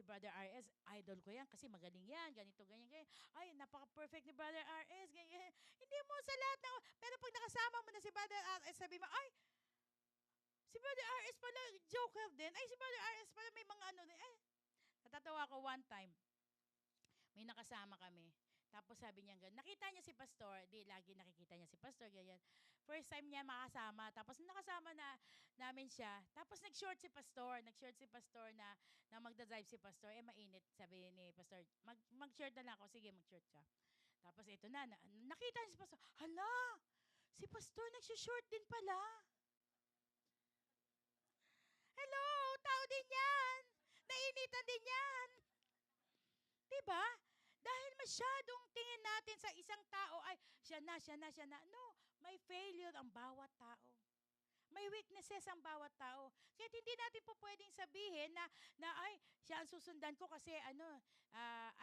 Brother RS, idol ko yan kasi magaling yan, ganito, ganyan. Ay, napaka-perfect ni Brother RS, ganyan. Hindi mo sa lahat na, pero pag nakasama mo na si Brother RS, sabi mo, ay, si Brother RS pala, joker din. Ay, si Brother RS pala, may mga ano din. Ay, natatawa ko one time. May nakasama kami. Tapos sabi niya ganyan, nakita niya si Pastor, lagi nakikita niya si Pastor, ganyan. First time niya makasama, tapos nakasama namin siya. Tapos nag-short si Pastor na magdadrive si Pastor, mainit, sabi ni Pastor, mag-short na lang ako, sige, mag-short ka. Tapos ito nakita niya si Pastor, hala, si Pastor nag-short din pala. Hello, tao din yan. Nainitan din yan. Diba? Dahil masyadong tingin natin sa isang tao, ay, siya na. No, may failure ang bawat tao. May weaknesses ang bawat tao. Kaya hindi natin po pwedeng sabihin na ay, siya ang susundan ko kasi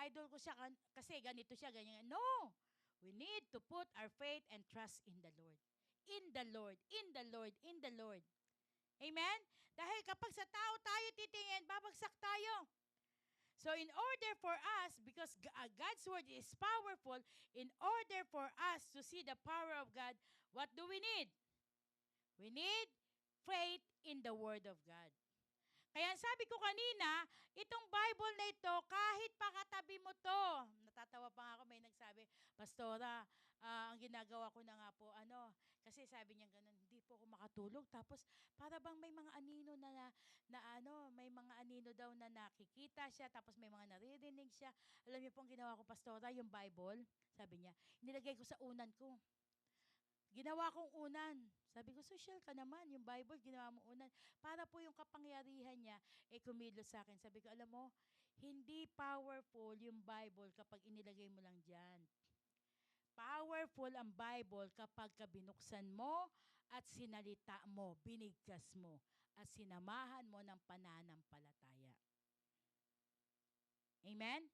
idol ko siya kasi ganito siya, ganyan. No! We need to put our faith and trust in the Lord. In the Lord, in the Lord, in the Lord. Amen? Dahil kapag sa tao tayo titingin, babagsak tayo. So in order for us, because God's word is powerful, in order for us to see the power of God, what do we need? We need faith in the word of God. Kaya sabi ko kanina, itong Bible na ito, kahit pakatabi mo to, natatawa pa nga ako, may nagsabi, Pastora, ang ginagawa ko na nga po, kasi sabi niya ganun, hindi po ako makatulog, tapos para bang may mga anino may mga anino daw na nakikita siya, tapos may mga naririnig siya. Alam niyo pong ginawa ko, Pastora, yung Bible, sabi niya, nilagay ko sa unan ko. Ginawa kong unan. Sabi ko, social ka naman. Yung Bible, ginawa mo unan. Para po yung kapangyarihan niya, kumilos sa akin. Sabi ko, alam mo, hindi powerful yung Bible kapag inilagay mo lang dyan. Powerful ang Bible kapag binuksan mo at sinalita mo, binigkas mo, at sinamahan mo ng pananampalataya. Amen?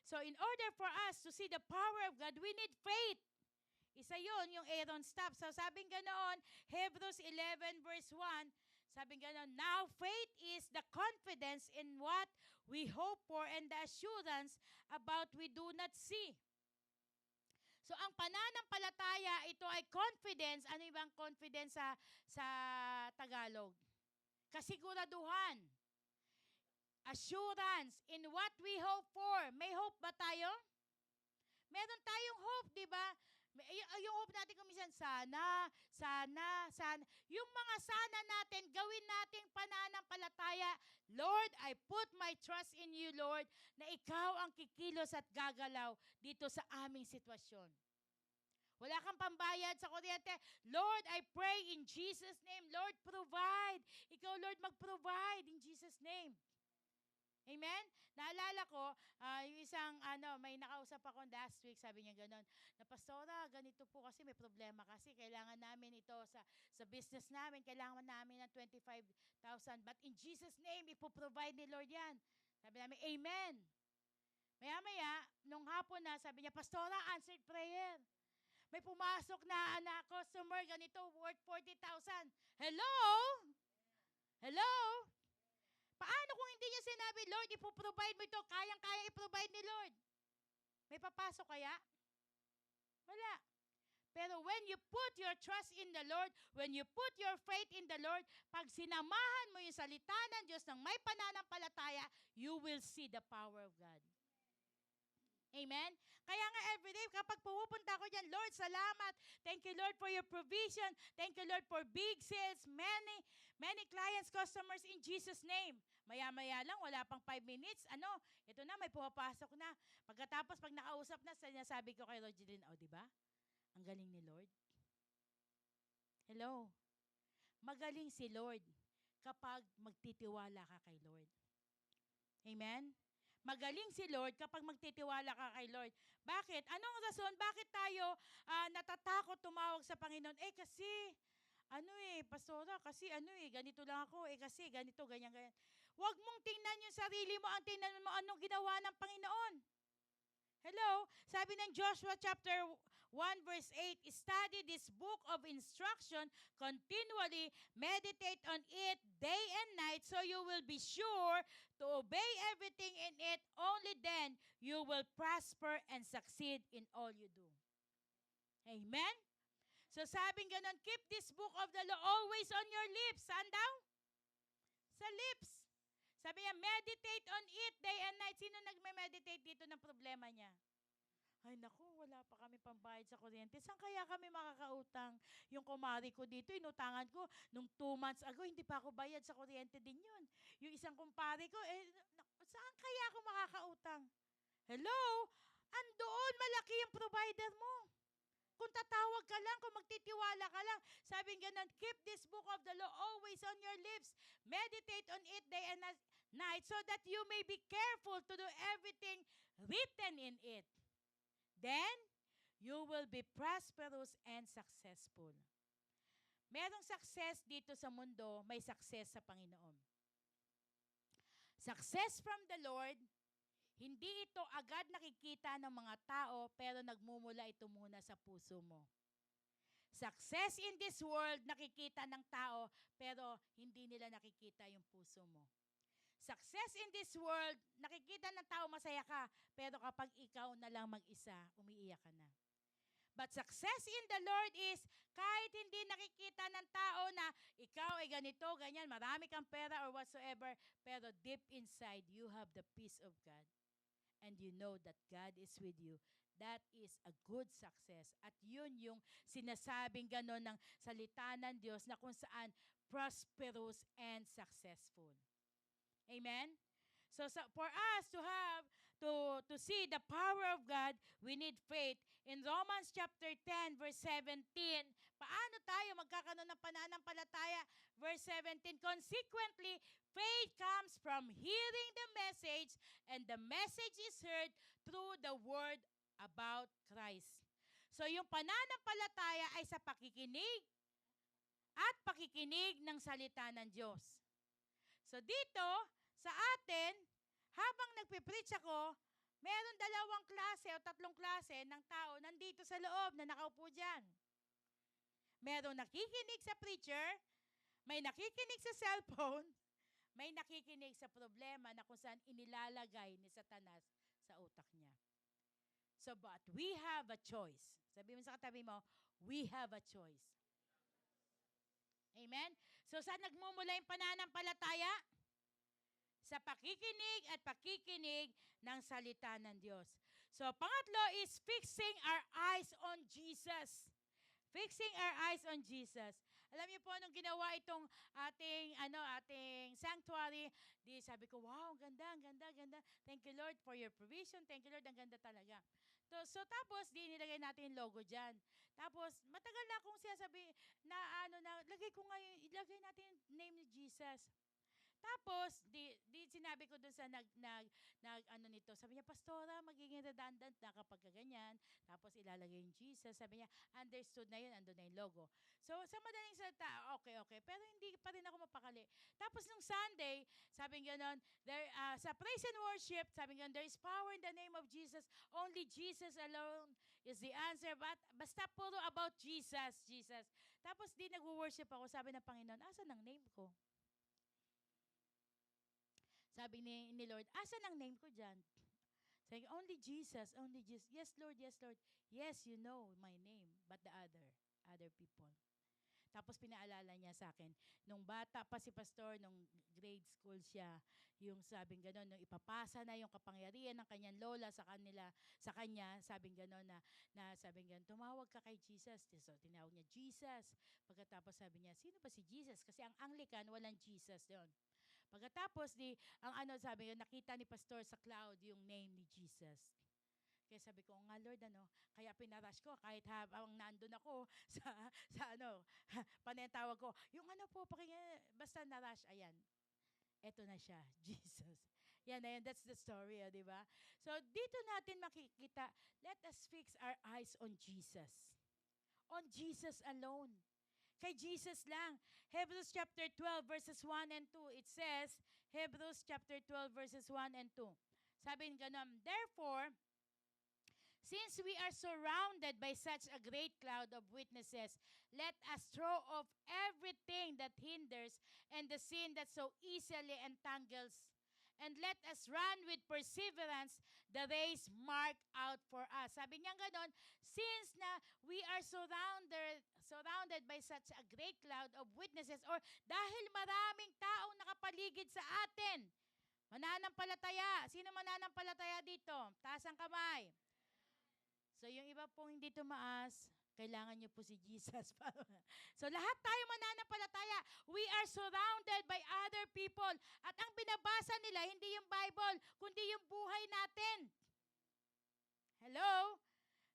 So in order for us to see the power of God, we need faith. Isa yun, yung Aaron staff. So sabing ganoon, Hebrews 11 verse 1, sabing ganoon, now faith is the confidence in what we hope for and the assurance about we do not see. So ang pananampalataya, ito ay confidence. Ano ibang confidence sa Tagalog? Kasiguraduhan. Assurance in what we hope for. May hope ba tayo? Meron tayong hope, di ba? Yung hope natin kung minsan, sana. Yung mga sana natin, gawin nating pananampalataya. Lord, I put my trust in you, Lord, na ikaw ang kikilos at gagalaw dito sa aming sitwasyon. Wala kang pambayad sa kuryente. Lord, I pray in Jesus' name. Lord, provide. Ikaw, Lord, mag-provide in Jesus' name. Amen? Naalala ko, yung isang, may nakausap ako last week, sabi niya gano'n, na Pastora, ganito po kasi may problema kasi, kailangan namin ito sa business namin, kailangan namin ng 25,000, but in Jesus' name, ipoprovide ni Lord yan. Sabi namin, Amen. Maya-maya, nung hapon na, sabi niya, Pastora, answered prayer. May pumasok na customer, ganito, worth 40,000. Hello? Hello? Paano kung hindi niya sinabi, Lord, ipoprovide mo ito, kayang-kaya i-provide ni Lord? May papasok kaya? Wala. Pero when you put your trust in the Lord, when you put your faith in the Lord, pag sinamahan mo yung salita ng Diyos ng may pananampalataya, you will see the power of God. Amen? Kaya nga everyday, kapag pupunta ako dyan, Lord, salamat. Thank you, Lord, for your provision. Thank you, Lord, for big sales, many clients, customers in Jesus' name. Maya-maya lang, wala pang 5 minutes. Ito na, may pumapasok na. Pagkatapos, pag nakausap na, sinasabi ko kay Rogeline, di ba? Ang galing ni Lord. Hello? Magaling si Lord kapag magtitiwala ka kay Lord. Amen? Magaling si Lord kapag magtitiwala ka kay Lord. Bakit? Anong rason? Bakit tayo natatakot tumawag sa Panginoon? Kasi, Pastora, kasi ganito lang ako, kasi ganito, ganyan. Huwag mong tingnan yung sarili mo, ang tingnan mo anong ginawa ng Panginoon. Hello? Sabi ng Joshua chapter 1 verse 8, study this book of instruction continually, meditate on it day and night so you will be sure to obey everything in it. Only then you will prosper and succeed in all you do. Amen? So sabing ganon, keep this book of the law always on your lips. Saan daw? Sa lips. Sabi niya, meditate on it day and night. Sino nagme-meditate dito ng problema niya? Ay naku, wala pa kami pambayad sa kuryente. Saan kaya kami makakautang? Yung kumari ko dito, inutangan ko, nung 2 months ago, hindi pa ako bayad sa kuryente din yun. Yung isang kumpare ko, saan kaya ako makakautang? Hello? Andoon, malaki yung provider mo. Kung tatawag ka lang, kung magtitiwala ka lang, sabi nga nun, keep this book of the law always on your lips. Meditate on it day and night so that you may be careful to do everything written in it. Then, you will be prosperous and successful. Merong success dito sa mundo, may success sa Panginoon. Success from the Lord, hindi ito agad nakikita ng mga tao, pero nagmumula ito muna sa puso mo. Success in this world, nakikita ng tao, pero hindi nila nakikita yung puso mo. Success in this world, nakikita ng tao masaya ka, pero kapag ikaw na lang mag-isa, umiiyak ka na. But success in the Lord is, kahit hindi nakikita ng tao na ikaw ay ganito, ganyan, marami kang pera or whatsoever, pero deep inside, you have the peace of God. And you know that God is with you. That is a good success. At yun yung sinasabing gano'n ng salita ng Diyos na kung saan prosperous and successful. Amen? So for us to have, to see the power of God, we need faith. In Romans chapter 10, verse 17, paano tayo magkakaroon ng pananampalataya? Verse 17, consequently, faith comes from hearing the message, and the message is heard through the word about Christ. So yung pananampalataya ay sa pakikinig at pakikinig ng salita ng Diyos. So dito, sa atin, habang nagpipreach ako, meron 2 klase o 3 klase ng tao nandito sa loob na nakaupo dyan. Merong nakikinig sa preacher, may nakikinig sa cellphone, may nakikinig sa problema na kung saan inilalagay ni Satanas sa utak niya. So, but we have a choice. Sabi mo sa katabi mo, we have a choice. Amen? So, saan nagmumula yung pananampalataya? Sa pakikinig at pakikinig ng salita ng Diyos. So, pangatlo is fixing our eyes on Jesus. Fixing our eyes on Jesus. Alam niyo po, nung ginawa itong ating sanctuary, di sabi ko, wow, ang ganda, ganda. Thank you, Lord, for your provision. Thank you, Lord, ang ganda talaga. So tapos, di nilagay natin yung logo dyan. Tapos, matagal na akong sinasabi ilagay natin yung name ni Jesus. Tapos, di sinabi ko dun sa nito. Sabi niya, Pastora, magiging redundant na kapag ganyan. Tapos, ilalagay yung Jesus. Sabi niya, understood na yun, andun na yung logo. So, sa madaling salita, okay. Pero hindi pa rin ako mapakali. Tapos, nung Sunday, sabi gano'n, sa praise and worship, sabi gano'n, there is power in the name of Jesus. Only Jesus alone is the answer. But, basta puro about Jesus. Tapos, di nag-worship ako. Sabi ng Panginoon, asan ang name ko? Sabi ni Lord, asan ang name ko dyan? Sabi, only Jesus. Yes, Lord. Yes, you know my name, but the other people. Tapos pinaalala niya sa akin, nung bata pa si Pastor, nung grade school siya, yung sabing gano'n, nung ipapasa na yung kapangyarihan ng kanyang lola sa kanya, sabing gano'n sabing gano'n, tumawag ka kay Jesus. So, tinawag niya, Jesus. Pagkatapos sabi niya, sino ba si Jesus? Kasi ang Anglican, walang Jesus yun. Pagkatapos, sabi ko, nakita ni Pastor sa cloud yung name ni Jesus. Kaya sabi ko, nga Lord, kaya pinarush ko, kahit habang nandun ako panayang ko, yung basta narush, ayan, eto na siya, Jesus. Yan, that's the story, di ba? So, dito natin makikita, let us fix our eyes on Jesus. On Jesus alone. Kay Jesus lang. Hebrews chapter 12 verses 1 and 2. It says, Hebrews chapter 12 verses 1 and 2. Sabi ganun, therefore, since we are surrounded by such a great cloud of witnesses, let us throw off everything that hinders and the sin that so easily entangles, and let us run with perseverance the race marked out for us. Sabi niya ganon, since na we are surrounded by such a great cloud of witnesses, or dahil maraming taong nakapaligid sa atin, mananampalataya. Sino mananampalataya dito? Taas ang kamay. So yung iba pong hindi tumaas, kailangan niyo po si Jesus. So lahat tayo mananampalataya. We are surrounded by other people. At ang binabasa nila, hindi yung Bible, kundi yung buhay natin. Hello?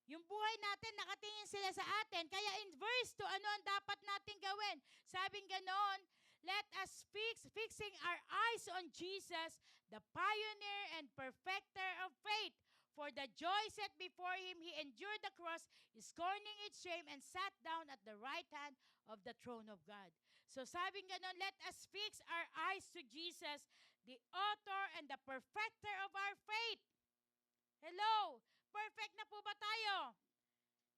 Yung buhay natin, nakatingin sila sa atin. Kaya in verse 2, ano ang dapat natin gawin? Sabing ganon, let us fixing our eyes on Jesus, the pioneer and perfecter of faith. For the joy set before him, he endured the cross, scorning its shame, and sat down at the right hand of the throne of God. So sabing ganon, let us fix our eyes to Jesus, the author and the perfecter of our faith. Hello? Perfect na po ba tayo?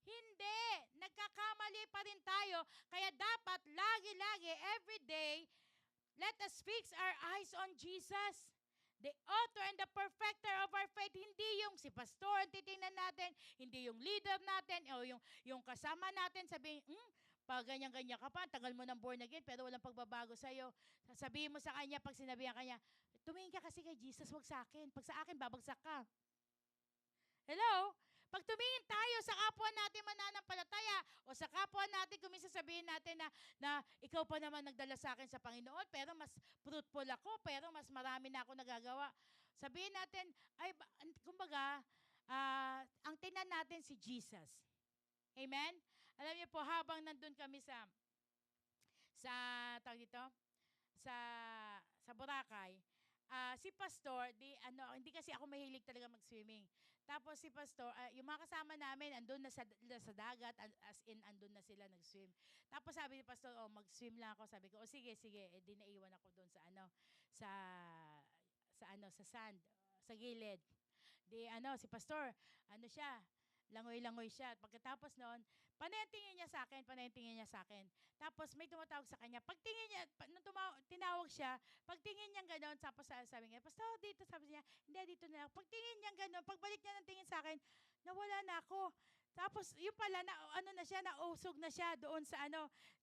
Hindi. Nagkakamali pa rin tayo. Kaya dapat lagi-lagi, every day, let us fix our eyes on Jesus, the author and the perfecter of our faith. Hindi yung si pastor ang titingnan natin, hindi yung leader natin, o yung kasama natin, sabihin, pag ganyan-ganyan ka pa, tagal mo ng born again, pero walang pagbabago sa'yo. Sabihin mo sa kanya, pag sinabihan kanya, tumingin ka kasi kay Jesus, wag sa akin. Pag sa akin, babagsak ka. Hello? Pag tumingin tayo sa kapwa natin mananampalataya o sa kapwa natin, kung minsan sabihin natin na ikaw pa naman nagdala sa akin sa Panginoon, pero mas fruitful ako, pero mas marami na ako nagagawa. Sabihin natin, kumbaga, ang tingnan natin si Jesus. Amen? Alam niyo po, habang nandun kami sa Boracay, si Pastor, hindi kasi ako mahilig talaga mag-swimming. Tapos si Pastor, yung mga kasama namin, andun na sa dagat, as in, andun na sila nag-swim. Tapos sabi ni Pastor, mag-swim lang ako. Sabi ko, sige, di naiwan ako doon sa sand, sa gilid. Si Pastor, langoy-langoy siya. At pagkatapos noon, panayang niya sa akin. Tapos may tumatawag sa kanya. Pagtingin niya, nung tinawag siya, pagtingin niya gano'n, tapos sabi niya, Pastor, dito, sabi niya, hindi, dito na ako. Pagtingin niya gano'n, pagbalik niya ng tingin sa akin, nawala na ako. Tapos, yung pala, nausog na siya doon sa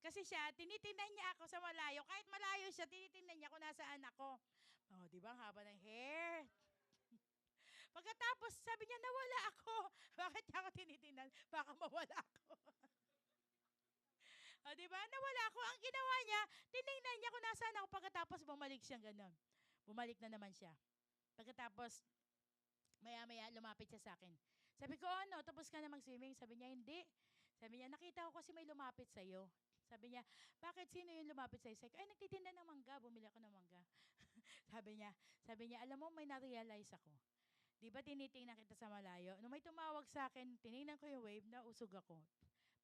kasi siya, tinitingnan niya ako sa malayo. Kahit malayo siya, tinitingnan niya kung nasaan ako. Di ba, ang haba ng hair. Pagkatapos, sabi niya, nawala ako. Bakit niya ako tinitingnan? Baka mawala ako. O, di ba? Nawala ako. Ang ginawa niya, tiningnan niya kung nasaan ako. Pagkatapos, bumalik siya gano'n. Bumalik na naman siya. Pagkatapos, maya-maya, lumapit siya sa akin. Sabi ko, ano, tapos ka na mag-swimming? Sabi niya, hindi. Sabi niya, nakita ko kasi may lumapit sa'yo. Sabi niya, bakit sino yung lumapit sa'yo? Sabi ko, ay, nagtitinda ng mangga. Bumili ako ng mangga. sabi niya, alam mo, may na-realize ako. Di ba tinitingnan kita sa malayo? Nung may tumawag sa akin, tiningnan ko yung wave, nausog ako.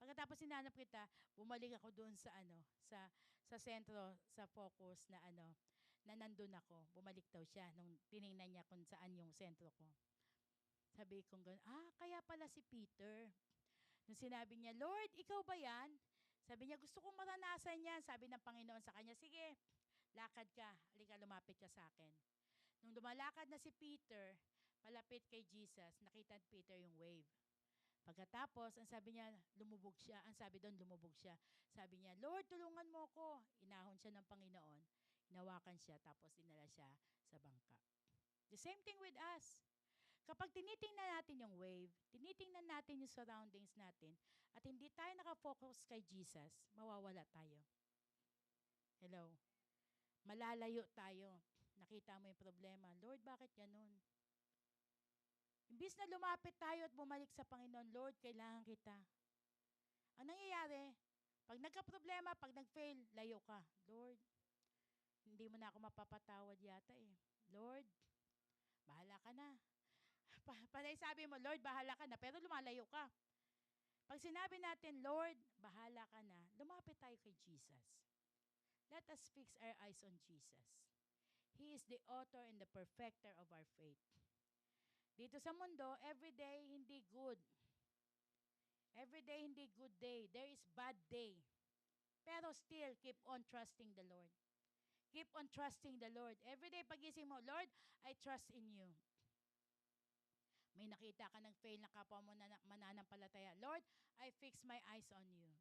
Pagkatapos sinanap kita, bumalik ako doon sa sa sentro, sa focus na na nandun ako. Bumalik daw siya nung tiningnan niya kung saan yung sentro ko. Sabi ko gano'n, kaya pala si Peter. Nung sinabi niya, Lord, ikaw ba yan? Sabi niya, gusto kong maranasan yan. Sabi ng Panginoon sa kanya, sige, lakad ka. Halika, lumapit ka sa akin. Nung lumalakad na si Peter, palapit kay Jesus, nakita ni Peter yung wave. Pagkatapos, ang sabi niya, lumubog siya. Ang sabi doon, lumubog siya. Sabi niya, Lord, tulungan mo ko. Inahon siya ng Panginoon. Inawakan siya, tapos dinala siya sa bangka. The same thing with us. Kapag tinitingnan natin yung wave, tinitingnan natin yung surroundings natin, at hindi tayo nakafocus kay Jesus, mawawala tayo. Hello? Malalayo tayo. Nakita mo yung problema. Lord, bakit ganun? Imbis na lumapit tayo at bumalik sa Panginoon, Lord, kailangan kita. Ang nangyayari, pag nagka-problema, pag nag-fail, layo ka. Lord, hindi mo na ako mapapatawad yata eh. Lord, bahala ka na. Panay sabi mo, Lord, bahala ka na, pero lumalayo ka. Pag sinabi natin, Lord, bahala ka na, lumapit tayo kay Jesus. Let us fix our eyes on Jesus. He is the author and the perfecter of our faith. Dito sa mundo, everyday hindi good. Everyday hindi good day. There is bad day. Pero still, keep on trusting the Lord. Keep on trusting the Lord. Everyday pagising mo, Lord, I trust in you. May nakita ka ng fail na kapwa mo na mananampalataya. Lord, I fix my eyes on you.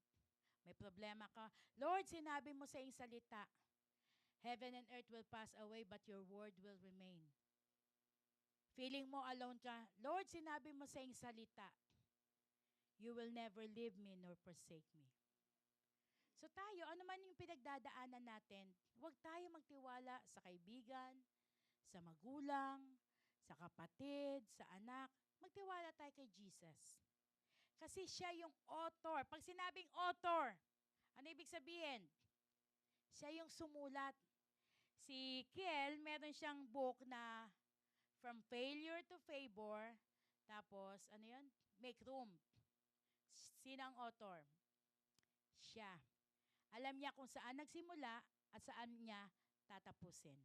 May problema ka. Lord, sinabi mo sa iyong salita, heaven and earth will pass away, but your word will remain. Feeling mo alone ka, Lord, sinabi mo sa iyong salita, you will never leave me nor forsake me. So tayo, ano man yung pinagdadaanan natin, huwag tayo magtiwala sa kaibigan, sa magulang, sa kapatid, sa anak. Magtiwala tayo kay Jesus. Kasi siya yung author. Pag sinabing author, ano ibig sabihin? Siya yung sumulat. Si Kiel, meron siyang book na From Failure to Favor, tapos, ano yun? Make Room. Sino ang author? Siya. Alam niya kung saan nagsimula at saan niya tatapusin.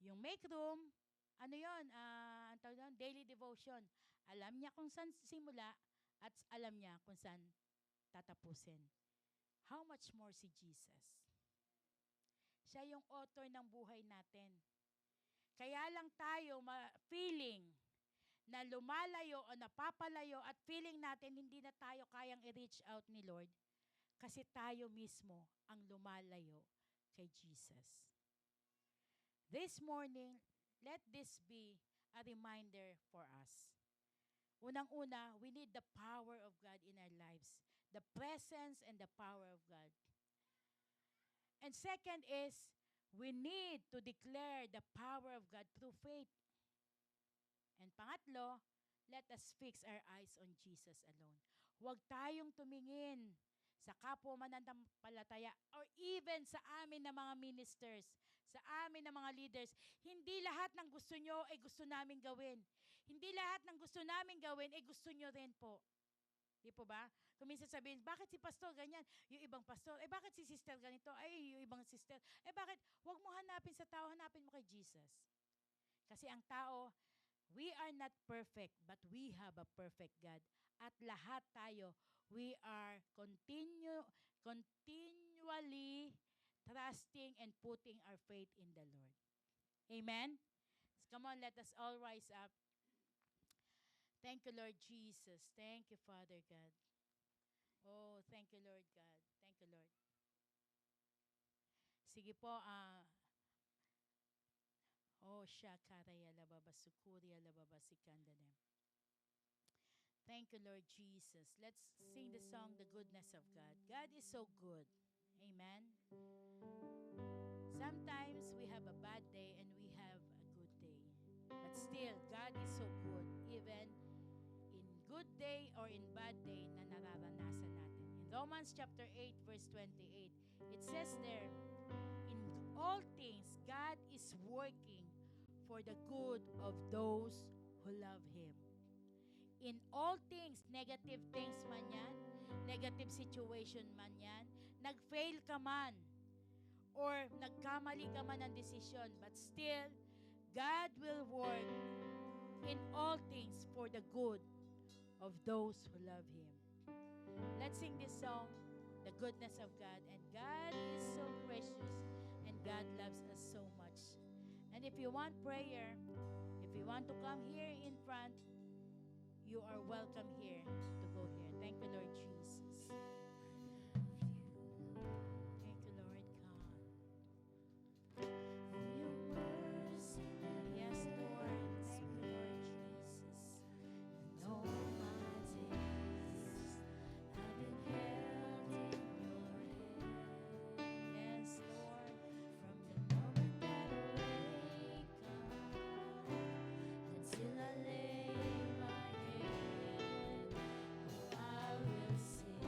Yung Make Room, ano yun? Ang tawag doon? Daily Devotion. Alam niya kung saan simula at alam niya kung saan tatapusin. How much more si Jesus? Siya yung author ng buhay natin. Kaya lang tayo feeling na lumalayo o napapalayo at feeling natin hindi na tayo kayang i-reach out ni Lord kasi tayo mismo ang lumalayo kay Jesus. This morning, let this be a reminder for us. Unang-una, we need the power of God in our lives. The presence and the power of God. And second is, we need to declare the power of God through faith. And pangatlo, let us fix our eyes on Jesus alone. Huwag tayong tumingin sa kapwa mananampalataya or even sa amin na mga ministers, sa amin na mga leaders. Hindi lahat ng gusto nyo ay gusto namin gawin. Hindi lahat ng gusto namin gawin ay gusto nyo rin po. Di po ba? Kung minsan sabihin, bakit si pastor ganyan? Yung ibang pastor, bakit si sister ganito? Ay, yung ibang sister. Bakit? Huwag mo hanapin sa tao, hanapin mo kay Jesus. Kasi ang tao, we are not perfect, but we have a perfect God. At lahat tayo, we are continually trusting and putting our faith in the Lord. Amen? So come on, let us all rise up. Thank you, Lord Jesus. Thank you, Father God. Oh, thank you, Lord God. Thank you, Lord. Sige po, Oh, shakaraya lababa sukuria lababa sikandane. Thank you, Lord Jesus. Let's sing the song, The Goodness of God. God is so good. Amen. Sometimes we have a bad day and we have a good day. But still, God is so good. Even in good day or in bad day na nararanasan natin. In Romans chapter 8, verse 28, it says there, in all things, God is working for the good of those who love Him. In all things, negative things man yan, negative situation man yan, nag-fail ka man, or nagkamali ka man ng desisyon, but still, God will work in all things for the good of those who love Him. Let's sing this song, The Goodness of God. And God is so precious, and God loves us so much. And if you want prayer, if you want to come here in front, you are welcome here to go here. Thank you, Lord Jesus. Thank you, Lord God. Yes, Lord. Thank you, Lord Jesus. All my days I've been held in your hand. Yes, Lord. From the moment that I wake up until I lay my head, oh, I will sing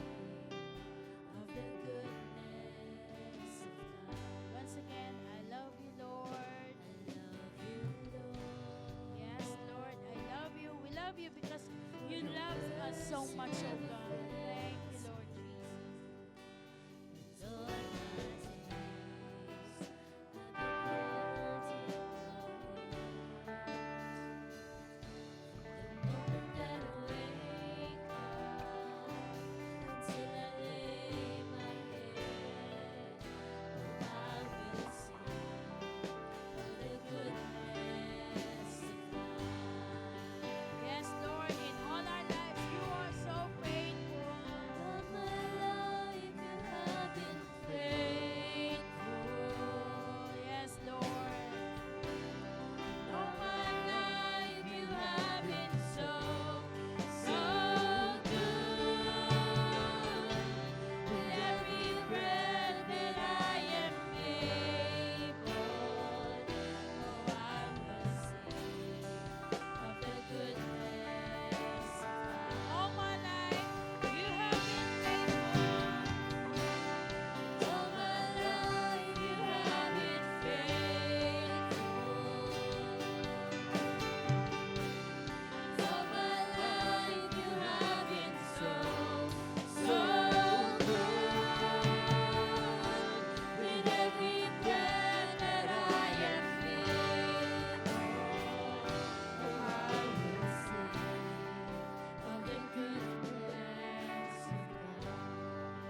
of the goodness of God. Once again, I love you, Lord. I love you, Lord. Yes, Lord, I love you. We love you because you love us so much, oh God. Thank you, Lord Jesus. All my days I've been held in your hand. From the moment that I wake up until I lay my head, oh, I will sing of the goodness of God. Yes, Lord, in all our lives, you are so faithful. All my life you have been faithful. Yes, Lord. All my life you have been so, so good. With every breath that I am able, oh, I will sing of the goodness of God. All my life, you have been faithful. All my life you have been faithful. All my life you have been so, so good. With every breath that I am able, oh, I will sing of the goodness of God.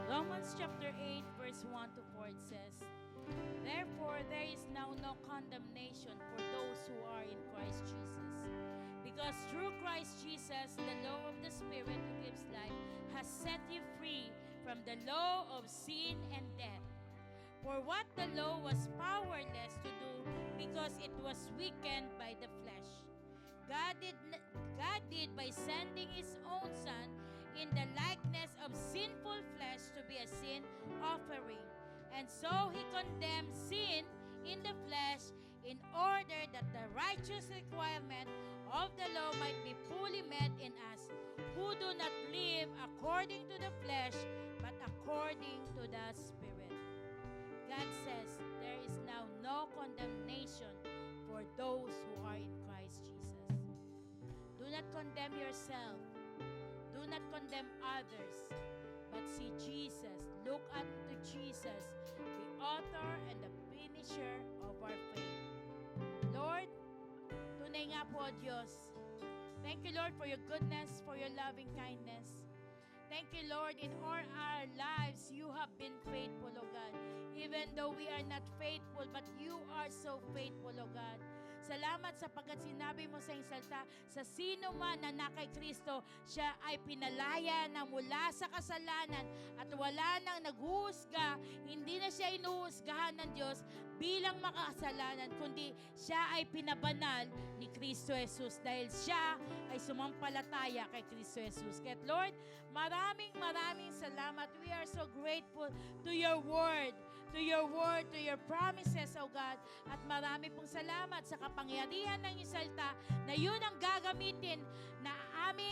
Romans chapter 8, verse 1 to 4, it says, Therefore, there is now no condemnation for those who are in Christ Jesus. Because through Christ Jesus, the law of the Spirit who gives life has set you free from the law of sin and death. For what the law was powerless to do because it was weakened by the flesh, God did by sending His own Son in the likeness of sinful flesh to be a sin offering. And so He condemned sin in the flesh in order that the righteous requirement of the law might be fully met in us, who do not live according to the flesh, but according to the Spirit. God says there is now no condemnation for those who are in Christ Jesus. Do not condemn yourself. Do not condemn others. But see Jesus. Look unto Jesus, the author and the finisher of our faith. Lord, tunay nga po, Diyos. Thank you, Lord, for your goodness, for your loving kindness. Thank you, Lord, in all our lives, you have been faithful, O God. Even though we are not faithful, but you are so faithful, O God. Salamat sapagkat sinabi mo sa iyong salita, sa sino man na nakay Kristo, siya ay pinalaya na mula sa kasalanan at wala nang naghuhusga. Hindi na siya inuhusgahan ng Diyos bilang makasalanan, kundi siya ay pinabanal ni Kristo Jesus dahil siya ay sumampalataya kay Kristo Jesus. Kaya Lord, maraming salamat. We are so grateful to your word, to your promises, oh God. At marami pong salamat sa kapangyarihan ng iyong salita na yun ang gagamitin na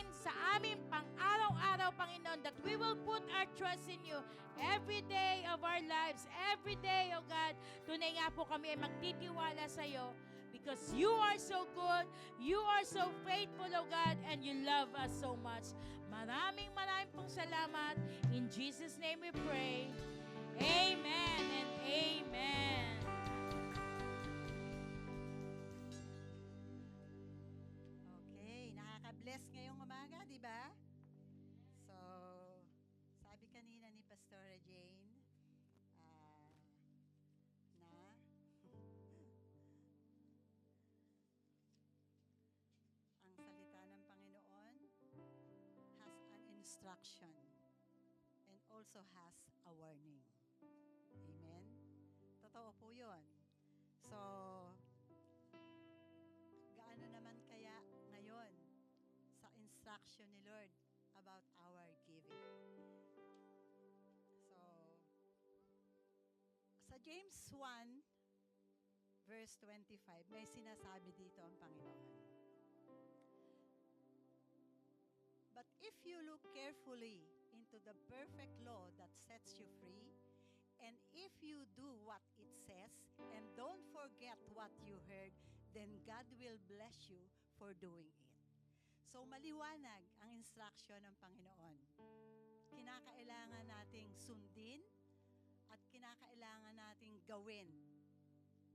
sa amin pang-araw-araw, Panginoon, that we will put our trust in you every day of our lives, every day, oh God. Tunay nga po kami ay magtitiwala sa iyo because you are so good, you are so faithful, oh God, and you love us so much. Maraming pong salamat. In Jesus' name we pray. Amen and amen. Okay, nakaka-bless ngayong umaga, di ba? So, sabi kanina ni Pastora Jane, na ang salita ng Panginoon has an instruction and also has a warning. Amen? Totoo po yun. So, gaano naman kaya ngayon sa instruction ni Lord about our giving? So, sa James 1, verse 25, may sinasabi dito ang Panginoon. But if you look carefully into the perfect law that sets you free, and if you do what it says, and don't forget what you heard, then God will bless you for doing it. So maliwanag ang instruction ng Panginoon. Kinakailangan nating sundin at kinakailangan nating gawin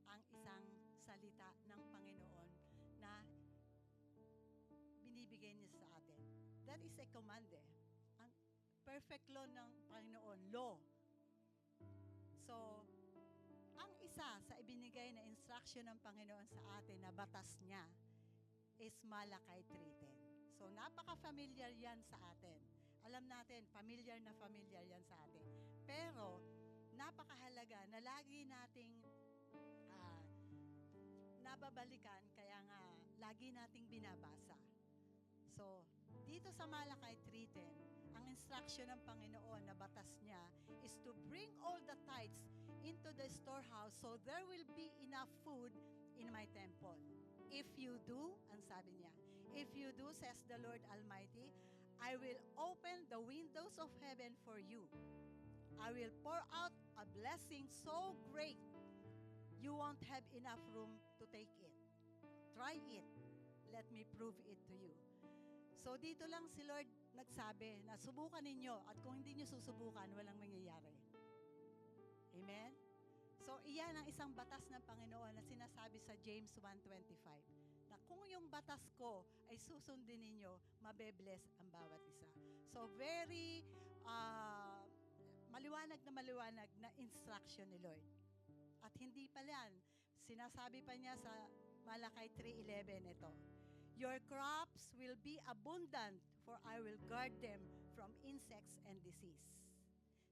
ang isang salita ng Panginoon na binibigay niya sa atin. That is a command eh. Ang perfect law ng Panginoon, law. So, ang isa sa ibinigay na instruction ng Panginoon sa atin na batas niya is Malakay 3:10. So, napaka-familiar yan sa atin. Alam natin, familiar yan sa atin. Pero, napakahalaga na lagi nating nababalikan, kaya nga, lagi nating binabasa. So, dito sa Malakay 3:10, ang instruction ng Panginoon na batas niya is to bring all the tithes into the storehouse so there will be enough food in my temple. If you do, ang sabi niya, if you do, says the Lord Almighty, I will open the windows of heaven for you. I will pour out a blessing so great you won't have enough room to take it. Try it. Let me prove it to you. So dito lang si Lord nagsabi na subukan ninyo at kung hindi nyo susubukan, walang mangyayari. Amen? So iyan ang isang batas ng Panginoon na sinasabi sa James 1:25 na kung yung batas ko ay susundin ninyo, mabe-bless ang bawat isa. So very maliwanag na instruction ni Lord. At hindi pa yan, sinasabi pa niya sa Malakay 3:11 ito, your crops will be abundant, for I will guard them from insects and disease.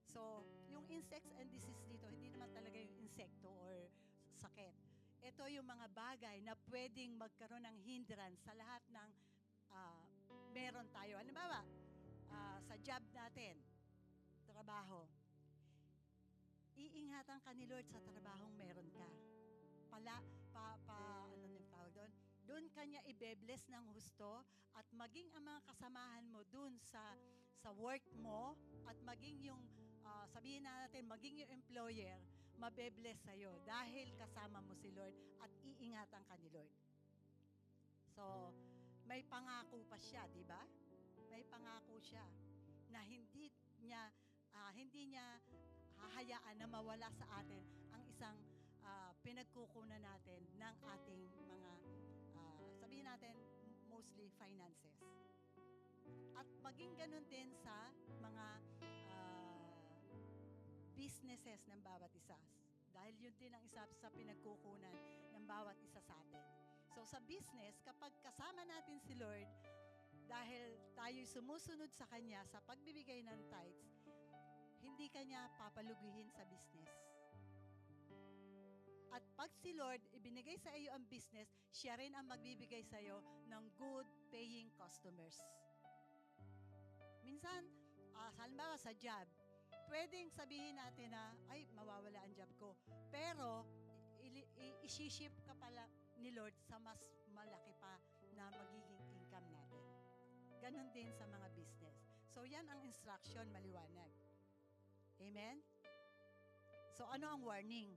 So, yung insects and disease dito, hindi naman talaga yung insekto or sakit. Ito yung mga bagay na pwedeng magkaroon ng hindrance sa lahat ng meron tayo. Ano ba? Sa job natin, trabaho. Iingatan ka ni Lord sa trabahong meron ka. Ano yung tawag doon? Doon kanya ibe-bless ng husto at maging ang mga kasamahan mo doon sa work mo at maging yung, sabihin natin, maging yung employer, mabe-bless sa'yo dahil kasama mo si Lord at iingatan ka ni Lord. So, may pangako pa siya, di ba? May pangako siya na hindi niya hahayaan na mawala sa atin ang isang pinagkukunan natin ng ating mga sabihin natin mostly finances. At maging ganun din sa mga businesses ng bawat isa. Dahil yun din ang isa sa pinagkukunan ng bawat isa sa atin. So sa business, kapag kasama natin si Lord, dahil tayo'y sumusunod sa Kanya sa pagbibigay ng tithes, hindi Kanya papalugihin sa business. At pag si Lord ibinigay sa iyo ang business, siya rin ang magbibigay sa iyo ng good paying customers. Minsan, halimbawa sa job, pwedeng sabihin natin na, ay, mawawala ang job ko. Pero, isi-shift ka pala ni Lord sa mas malaki pa na magiging income natin. Ganon din sa mga business. So, yan ang instruction, maliwanag. Amen? So, ano ang warning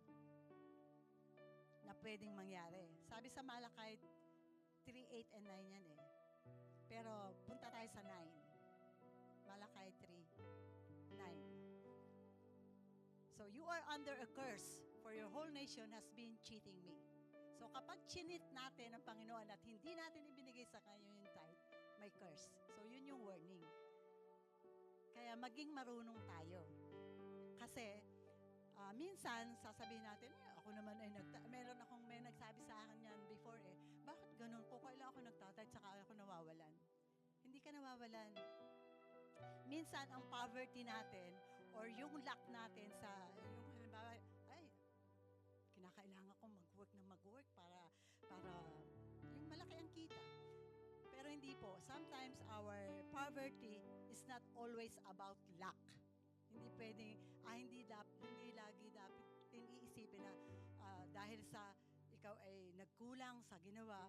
na pwedeng mangyari? Sabi sa Malakay 3:8 and 9 yan eh. Pero, punta tayo sa 9. Malakay 3:9. So, you are under a curse, for your whole nation has been cheating me. So, kapag chinit natin ang Panginoon at hindi natin ibinigay sa Kanya yung tithe, may curse. So, yun yung warning. Kaya maging marunong tayo. Kasi, minsan, sasabihin natin, ako naman ay may nagsabi sa akin yan before eh, bakit ganun ko? Kailan ako nagtatay, saka ako nawawalan? Hindi ka nawawalan. Minsan, ang poverty natin, or yung lack natin sa, yung halimbawa, ay, kinakailangan ko mag-work para yung malaki ang kita. Pero hindi po. Sometimes our poverty is not always about lack. Hindi pwedeng, hindi lagi dapat iisipin na dahil sa ikaw ay nagkulang sa ginawa,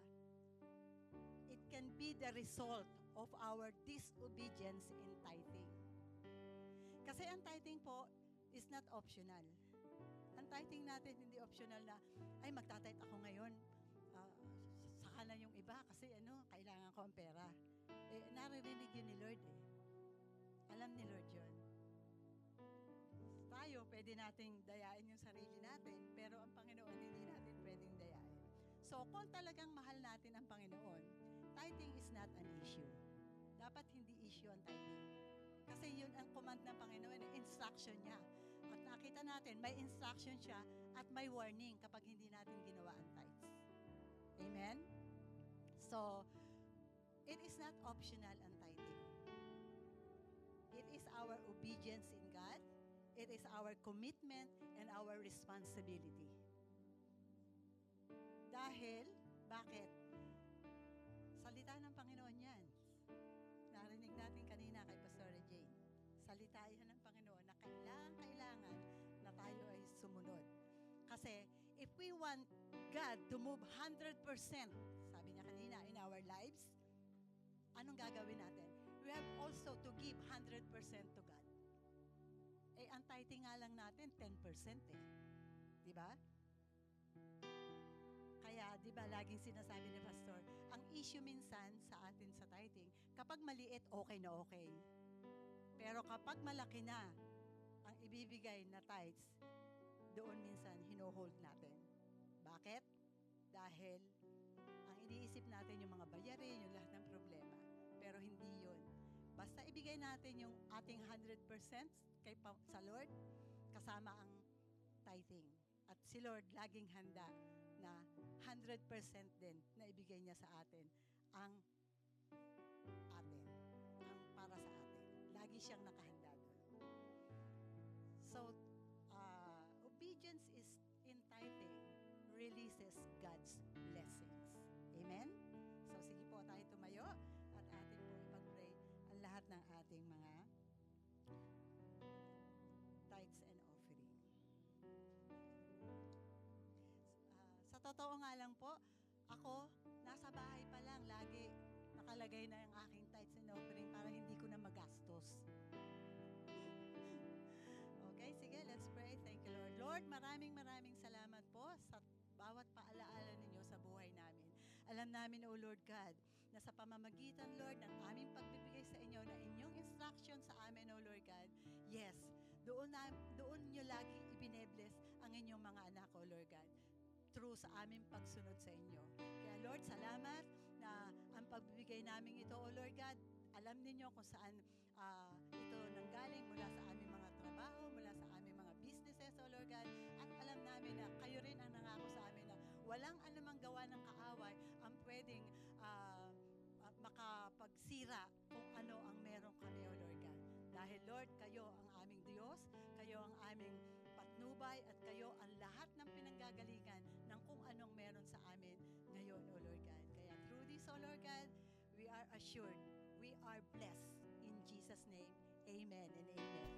it can be the result of our disobedience in tithing. Kasi ang tithing po is not optional. Ang tithing natin hindi optional na, ay magtatithe ako ngayon. Saka na yung iba kasi kailangan ko ang pera. Naririnig yun ni Lord eh. Alam ni Lord yun. Tayo, pwede nating dayain yung sarili natin, pero ang Panginoon hindi natin pwedeng dayain. So, kung talagang mahal natin ang Panginoon, tithing is not an issue. Dapat hindi issue ang tithing. Kasi yun ang command ng Panginoon, instruction niya. At nakita natin, may instruction siya at may warning kapag hindi natin ginawa ang tithes. Amen? So, it is not optional ang tithing. It is our obedience in God. It is our commitment and our responsibility. Dahil, bakit? Salita ng Panginoon yan. Narinig natin kanina kay Pastor Jane. Salita yan ng Panginoon na kailangan na tayo ay sumunod. Kasi, if we want God to move 100%, sabi niya kanina, in our lives, anong gagawin natin? We have also to give 100% to God. Ang tithing nga lang natin, 10% eh. Di ba? Kaya, di ba, laging sinasabi ni Pastor, ang issue minsan sa atin sa tithing, kapag maliit, okay na okay. Pero kapag malaki na ang ibibigay na tithes, doon minsan hino-hold natin. Bakit? Dahil ang iniisip natin yung mga bayarin, yung lahat ng problema. Pero hindi yun. Basta ibigay natin yung ating 100% sa Lord, kasama ang tithing. At si Lord laging handa na 100% din na ibigay niya sa atin ang para sa atin. Lagi siyang nakahanda doon. So, obedience is in tithing releases God's blessings. Amen? So, sige po tayo tumayo at atin po ipag-pray ang lahat ng ating mga tithes and offering. Sa totoo nga lang po, ako, nasa bahay pa lang, lagi nakalagay na yung aking tithes and offering para hindi ko na magastos. Okay, sige, let's pray. Thank you, Lord. Lord, maraming salamat po sa bawat paalaala ninyo sa buhay namin. Alam namin, O Lord God, na sa pamamagitan, Lord, ng aming pagbibigay sa inyo na inyong instruction sa amin, O Lord God, yes, doon nyo lagi ibinebless ang inyong mga anak, O Lord God, through sa aming pagsunod sa inyo. Kaya Lord, salamat na ang pagbibigay namin ito, O Lord God, alam ninyo kung saan ito nanggaling mula sa aming mga trabaho, mula sa aming mga businesses, O Lord God, at alam namin na kayo rin ang nangako sa amin na walang anumang gawa ng kaaway ang pwedeng makapagsira kung ano ang meron kami, O Lord God. Dahil Lord, kayo ang aming Diyos, kayo ang aming patnubay, at kayo ang lahat ng pinanggagalingan ng kung anong meron sa amin ngayon, O Lord God. Kaya through this, O Lord God, we are assured, we are blessed. In Jesus' name, amen and amen.